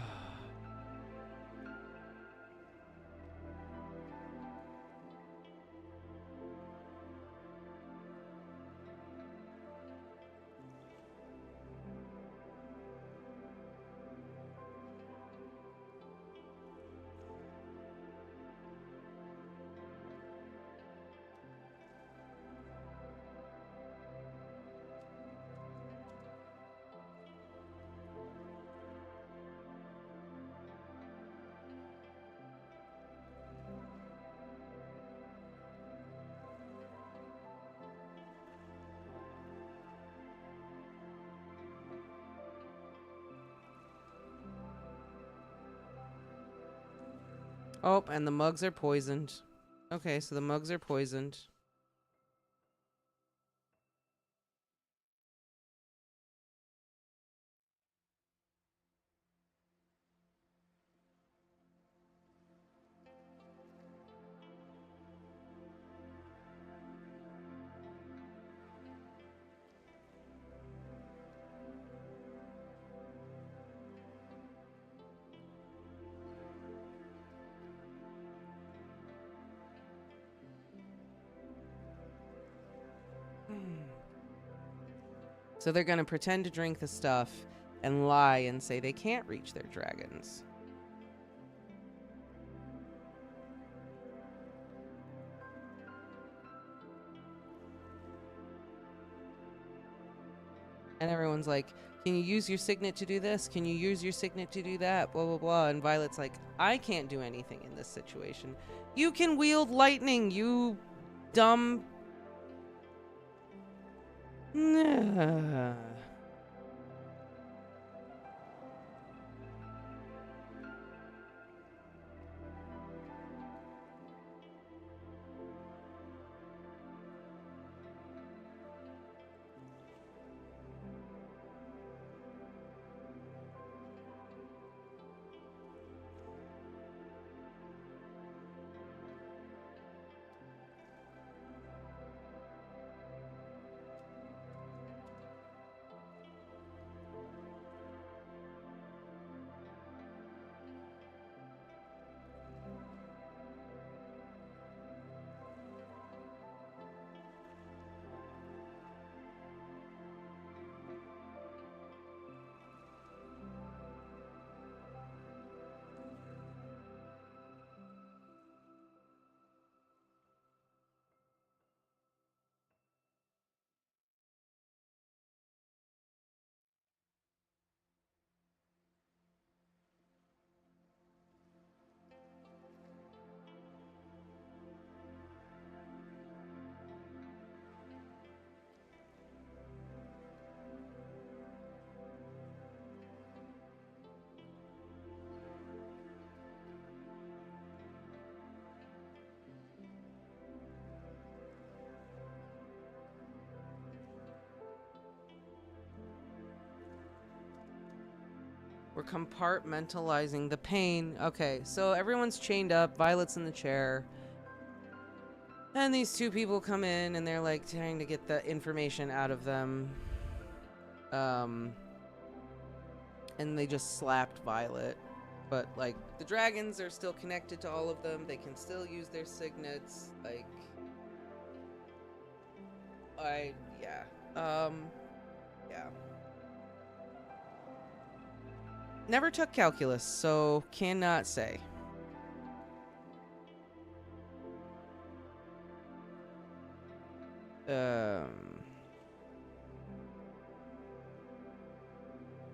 Oh, and the mugs are poisoned. Okay, so the mugs are poisoned. So they're gonna pretend to drink the stuff and lie and say they can't reach their dragons. And everyone's like, Can you use your signet to do this? Can you use your signet to do that? Blah, blah, blah. And Violet's like, I can't do anything in this situation. You can wield lightning, you dumb... Nah. We're compartmentalizing the pain. Okay, so everyone's chained up. Violet's in the chair. And these two people come in and they're like trying to get the information out of them. And they just slapped Violet. But like the dragons are still connected to all of them. They can still use their signets. Like yeah. Yeah. Never took calculus, so cannot say.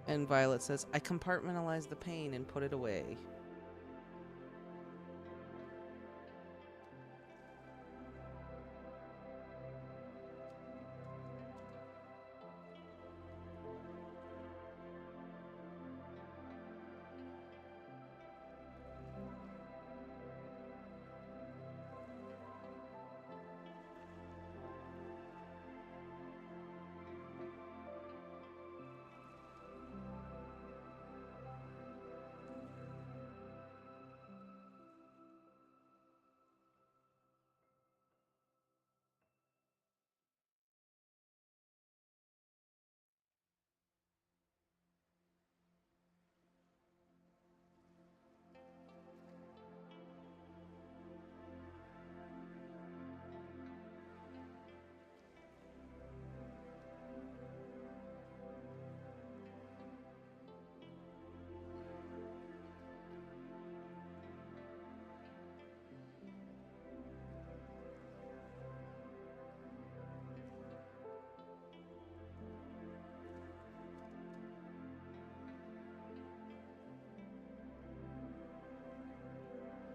And Violet says, I compartmentalized the pain and put it away.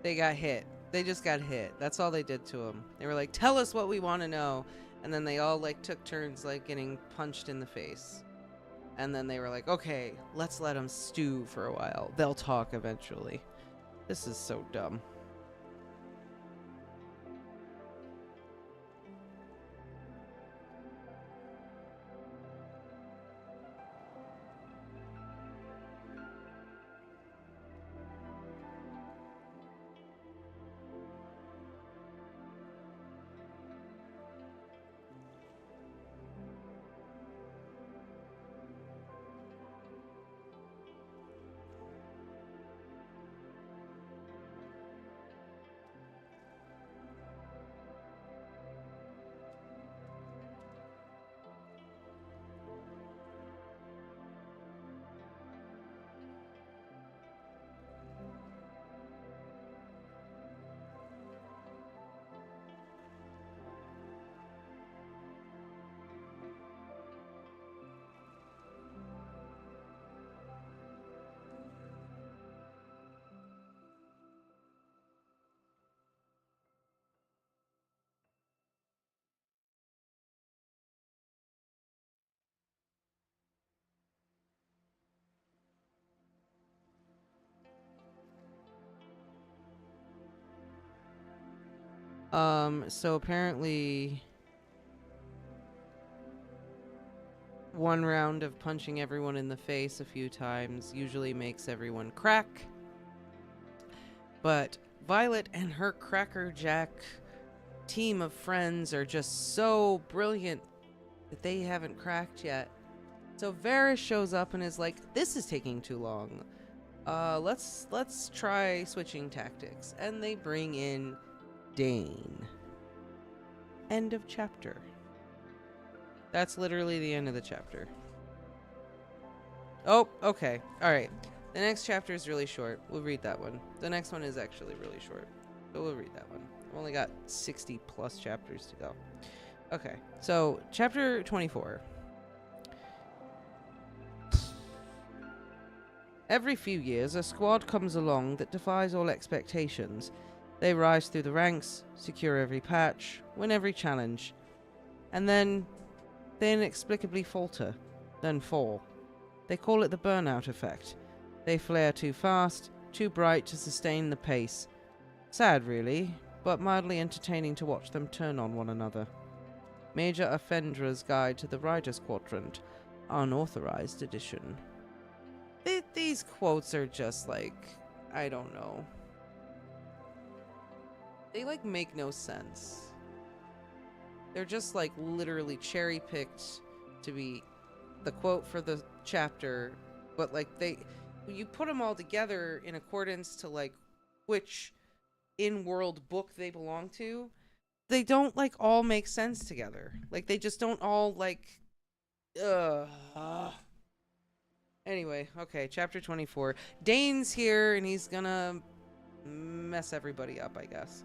They got hit. They just got hit. That's all they did to him. They were like, tell us what we want to know. And then they all like took turns like getting punched in the face. And then they were like, okay, let's let them stew for a while. They'll talk eventually. This is so dumb. So apparently one round of punching everyone in the face a few times usually makes everyone crack. But Violet and her crackerjack team of friends are just so brilliant that they haven't cracked yet. So Varys shows up and is like, this is taking too long. Let's try switching tactics. And they bring in Dane. End of chapter. That's literally the end of the chapter. Oh, okay. Alright. The next chapter is really short. We'll read that one. The next one is actually really short. But we'll read that one. I've only got 60 plus chapters to go. Okay. So, chapter 24. Every few years, a squad comes along that defies all expectations. They rise through the ranks, secure every patch, win every challenge. And then they inexplicably falter, then fall. They call it the burnout effect. They flare too fast, too bright to sustain the pace. Sad, really, but mildly entertaining to watch them turn on one another. Major Offendra's Guide to the Rider's Quadrant, unauthorized edition. These quotes are just like, I don't know. They like make no sense. They're just like literally cherry picked to be the quote for the chapter, but like you put them all together in accordance to like which in-world book they belong to, they don't like all make sense together. Like they just don't all like Anyway, okay, chapter 24. Dane's here and he's gonna mess everybody up, I guess.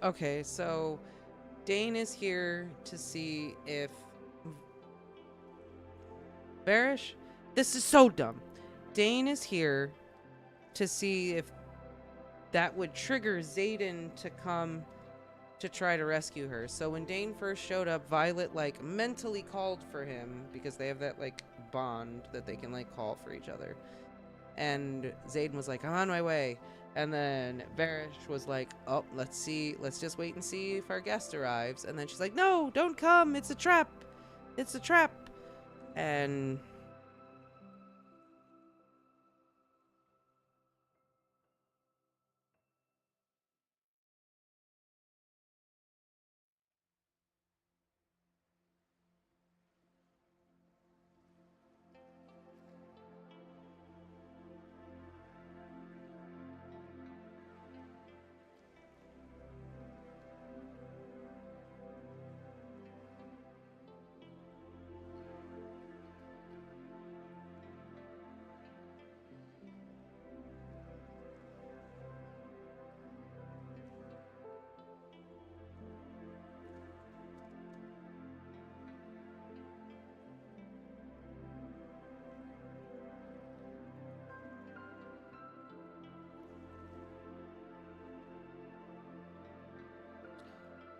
Okay, so Dane is here to see if Barish? This is so dumb. Dane is here to see if that would trigger Xaden to come to try to rescue her. So when Dane first showed up, Violet like mentally called for him because they have that like bond that they can like call for each other. And Xaden was like, I'm on my way. And then Barish was like, oh, let's just wait and see if our guest arrives. And then she's like, no, don't come, it's a trap. It's a trap. And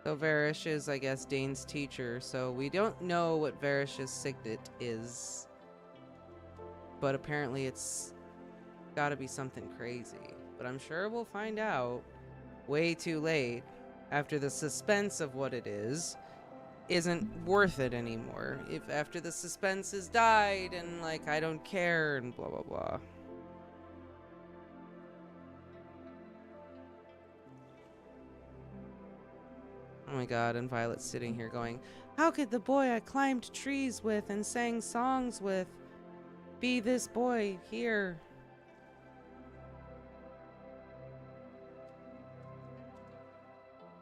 so Varish is, I guess, Dane's teacher, so we don't know what Varish's signet is. But apparently it's gotta be something crazy. But I'm sure we'll find out way too late after the suspense of what it is isn't worth it anymore. If after the suspense has died and like I don't care and blah blah blah. Oh my god, and Violet's sitting here going, how could the boy I climbed trees with and sang songs with be this boy here?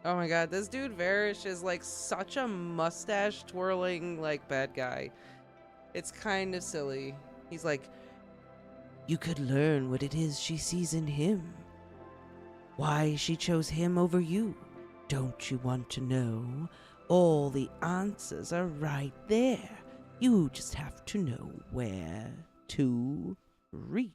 Oh my god, this dude Varish is like such a mustache twirling like bad guy. It's kind of silly. He's like, you could learn what it is she sees in him. Why she chose him over you. Don't you want to know? All the answers are right there. You just have to know where to reach.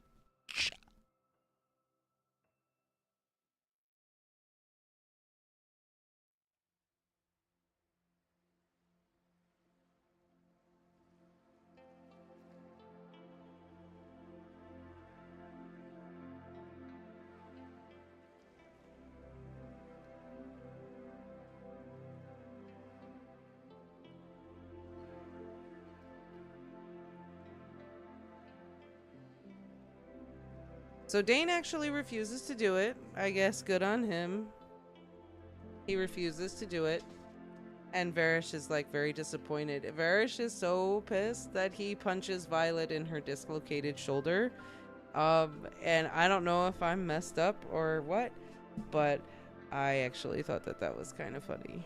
So Dane actually refuses to do it. I guess good on him. He refuses to do it. And Varish is like very disappointed. Varish is so pissed that he punches Violet in her dislocated shoulder. And I don't know if I'm messed up or what, but I actually thought that that was kind of funny.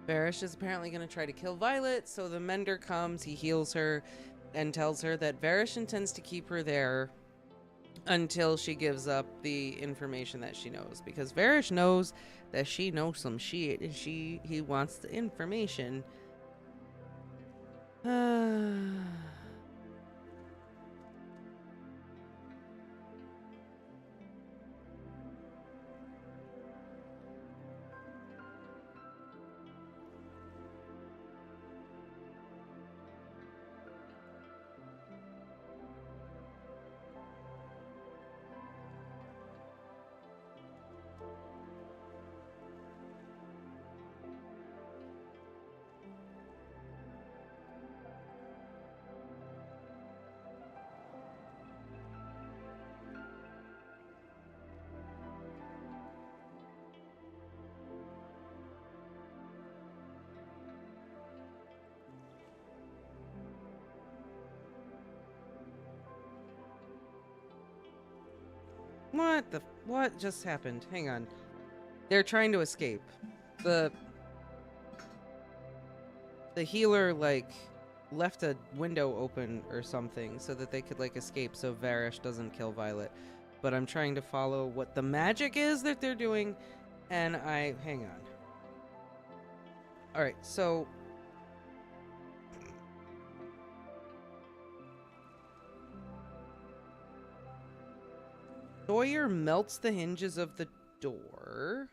Varish is apparently going to try to kill Violet, so the Mender comes, he heals her, and tells her that Varish intends to keep her there until she gives up the information that she knows. Because Varish knows that she knows some shit, and he wants the information. What just happened? Hang on. They're trying to escape. The healer, like, left a window open or something so that they could, like, escape so Varish doesn't kill Violet. But I'm trying to follow what the magic is that they're doing, and hang on. Alright, so Sawyer melts the hinges of the door.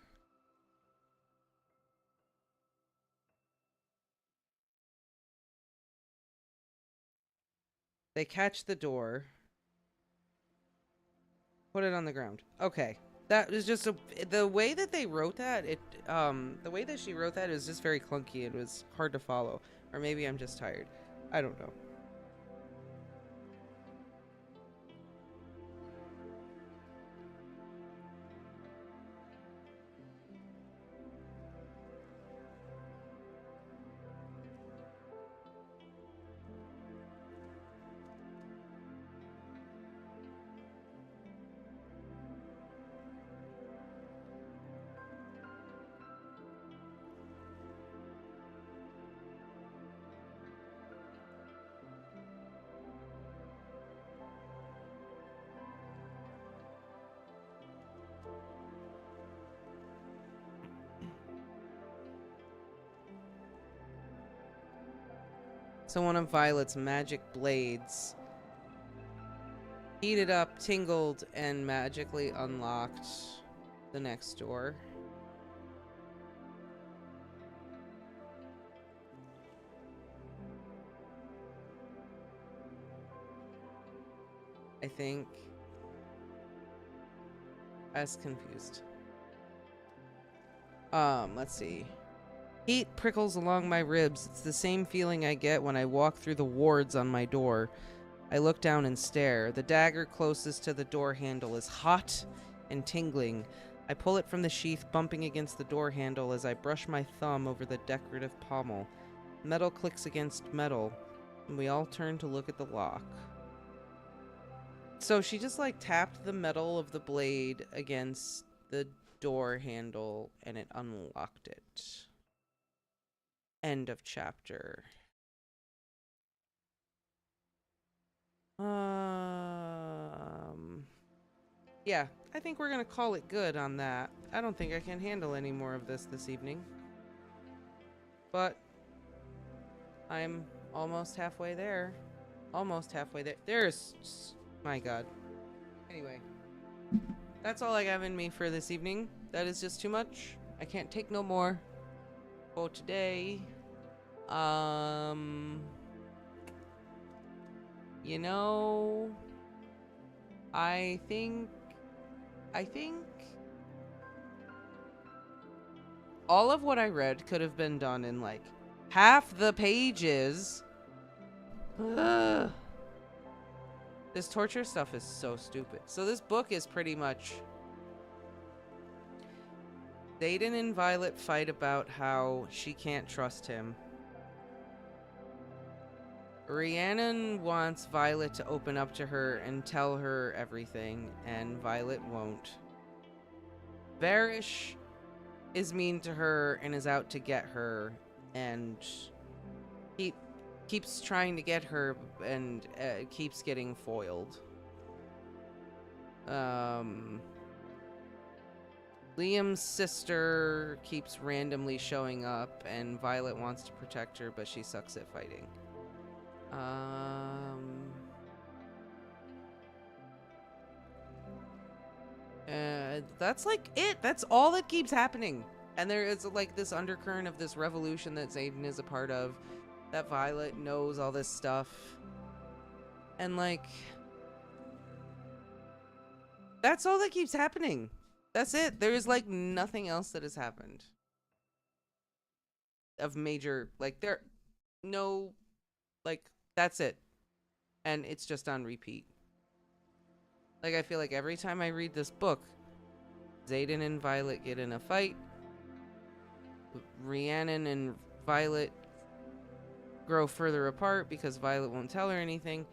They catch the door. Put it on the ground. Okay. That was just the way that they wrote that, the way that she wrote that is just very clunky. It was hard to follow. Or maybe I'm just tired. I don't know. So one of Violet's magic blades heated up, tingled, and magically unlocked the next door. I think. I was confused. Let's see. Heat prickles along my ribs. It's the same feeling I get when I walk through the wards on my door. I look down and stare. The dagger closest to the door handle is hot and tingling. I pull it from the sheath, bumping against the door handle as I brush my thumb over the decorative pommel. Metal clicks against metal, and we all turn to look at the lock. So she just like tapped the metal of the blade against the door handle and it unlocked it. End of chapter. Yeah, I think we're gonna call it good on that. I don't think I can handle any more of this evening. But I'm almost halfway there. Almost halfway there. There's... My god. Anyway. That's all I have in me for this evening. That is just too much. I can't take no more for today. You know, I think all of what I read could have been done in like half the pages. Ugh. This torture stuff is so stupid. So this book is pretty much Zayden and Violet fight about how she can't trust him. Rhiannon wants Violet to open up to her and tell her everything, and Violet won't. Varish is mean to her and is out to get her, and he keeps trying to get her and keeps getting foiled. Liam's sister keeps randomly showing up, and Violet wants to protect her, but she sucks at fighting. That's like it. That's all that keeps happening. And there is like this undercurrent of this revolution that Zayden is a part of, that Violet knows all this stuff. And like, that's all that keeps happening. That's it. There is like nothing else that has happened of major, like that's it. And it's just on repeat. Like, I feel like every time I read this book, Zayden and Violet get in a fight. Rhiannon and Violet grow further apart because Violet won't tell her anything.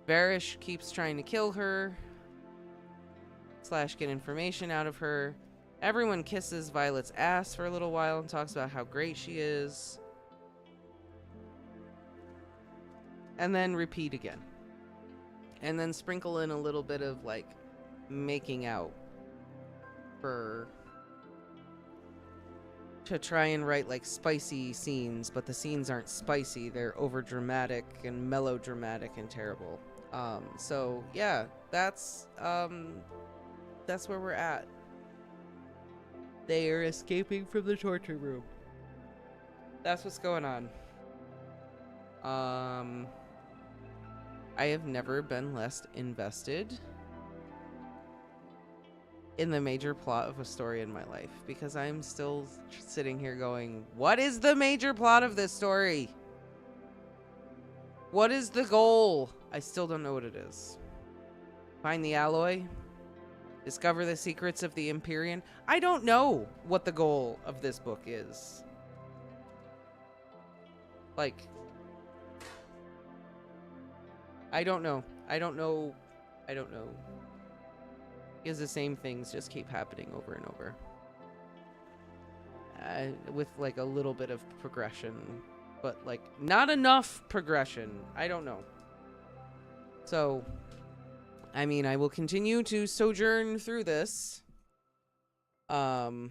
Varish keeps trying to kill her / get information out of her. Everyone kisses Violet's ass for a little while and talks about how great she is. And then repeat again. And then sprinkle in a little bit of like making out to try and write like spicy scenes, but the scenes aren't spicy. They're over dramatic and melodramatic and terrible. So yeah, that's where we're at. They are escaping from the torture room. That's what's going on. I have never been less invested in the major plot of a story in my life, because I'm still sitting here going, what is the major plot of this story? What is the goal? I still don't know what it is. Find the alloy? Discover the secrets of the Empyrean? I don't know what the goal of this book is. Like, I don't know. I don't know. Because the same things just keep happening over and over. With like a little bit of progression. But like not enough progression. I don't know. So, I mean, I will continue to sojourn through this. After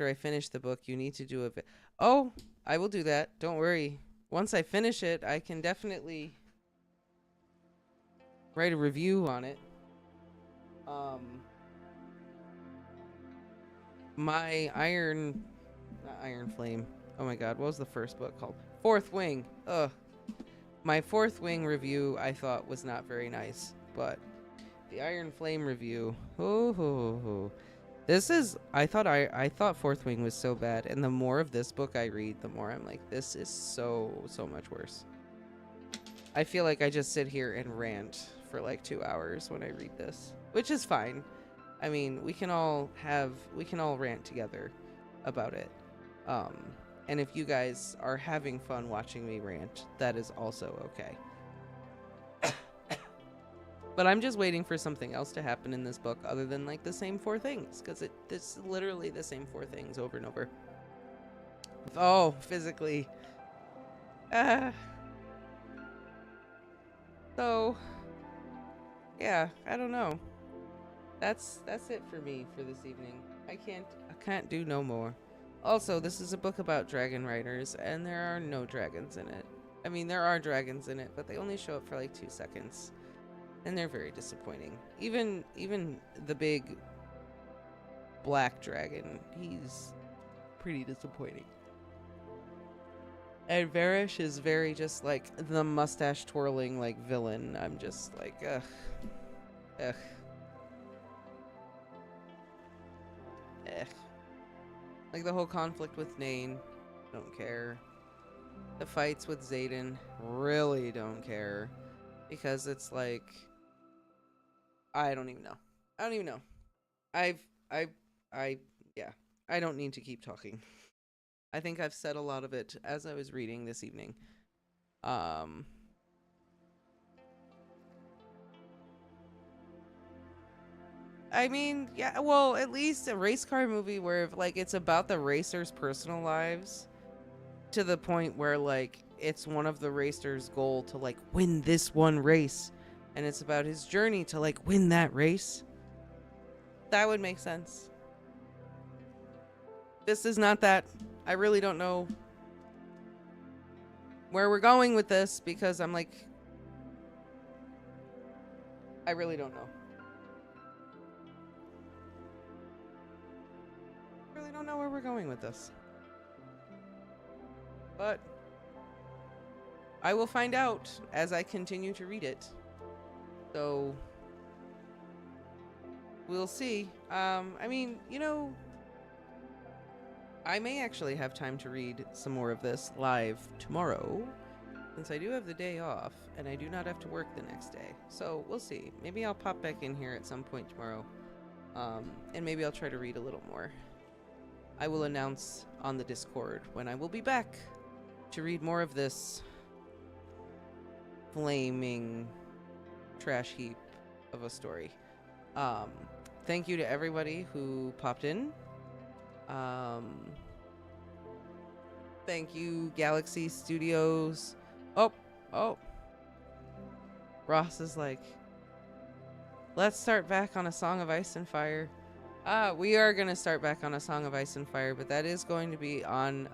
I finish the book, you need to do a... Oh, I will do that. Don't worry. once I finish it, I can definitely write a review on it. Um, my not Iron Flame. Oh my god, what was the first book called? Fourth Wing. Ugh. My Fourth Wing review I thought was not very nice, but the Iron Flame review. Oh. I thought Fourth Wing was so bad, and the more of this book I read, the more I'm like, this is so much worse. I feel like I just sit here and rant for like 2 hours when I read this, which is fine. I mean, we can all rant together about it. And if you guys are having fun watching me rant, that is also okay. But I'm just waiting for something else to happen in this book other than like the same 4 things, because it's literally the same 4 things over and over. Oh, physically. So, yeah, I don't know. That's it for me for this evening. I can't do no more. Also, this is a book about dragon riders, and there are no dragons in it. I mean, there are dragons in it, but they only show up for like 2 seconds. And they're very disappointing. Even the big black dragon, he's pretty disappointing. And Varish is very just like the mustache twirling like villain. I'm just like, ugh. Like the whole conflict with Nain, don't care. The fights with Xaden, really don't care. Because it's like, I don't even know. Yeah, I don't need to keep talking. I think I've said a lot of it as I was reading this evening. I mean, yeah, well, at least a race car movie where like it's about the racers' personal lives to the point where like it's one of the racers' goal to like win this one race, and it's about his journey to like win that race. That would make sense. This is not that. I really don't know where we're going with this because I'm like, I really don't know. I really don't know where we're going with this. But I will find out as I continue to read it. So we'll see. I mean, you know, I may actually have time to read some more of this live tomorrow, since I do have the day off, and I do not have to work the next day. So, we'll see. Maybe I'll pop back in here at some point tomorrow, and maybe I'll try to read a little more. I will announce on the Discord when I will be back to read more of this flaming trash heap of a story. Thank you to everybody who popped in. Thank you, Galaxy Studios. Oh. Ross is like, let's start back on A Song of Ice and Fire. We are going to start back on A Song of Ice and Fire, but that is going to be on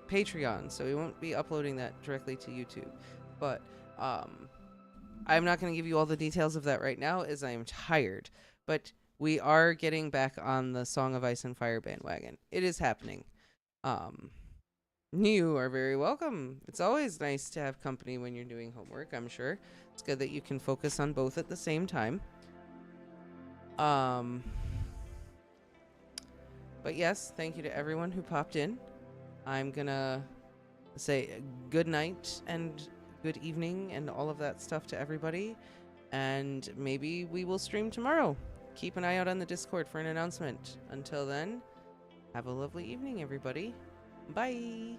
Patreon, so we won't be uploading that directly to YouTube. But I'm not going to give you all the details of that right now, as I am tired. But we are getting back on the Song of Ice and Fire bandwagon. It is happening. You are very welcome. It's always nice to have company when you're doing homework, I'm sure. It's good that you can focus on both at the same time. But yes, thank you to everyone who popped in. I'm gonna say good night and good evening and all of that stuff to everybody. And maybe we will stream tomorrow. Keep an eye out on the Discord for an announcement. Until then, have a lovely evening, everybody. Bye.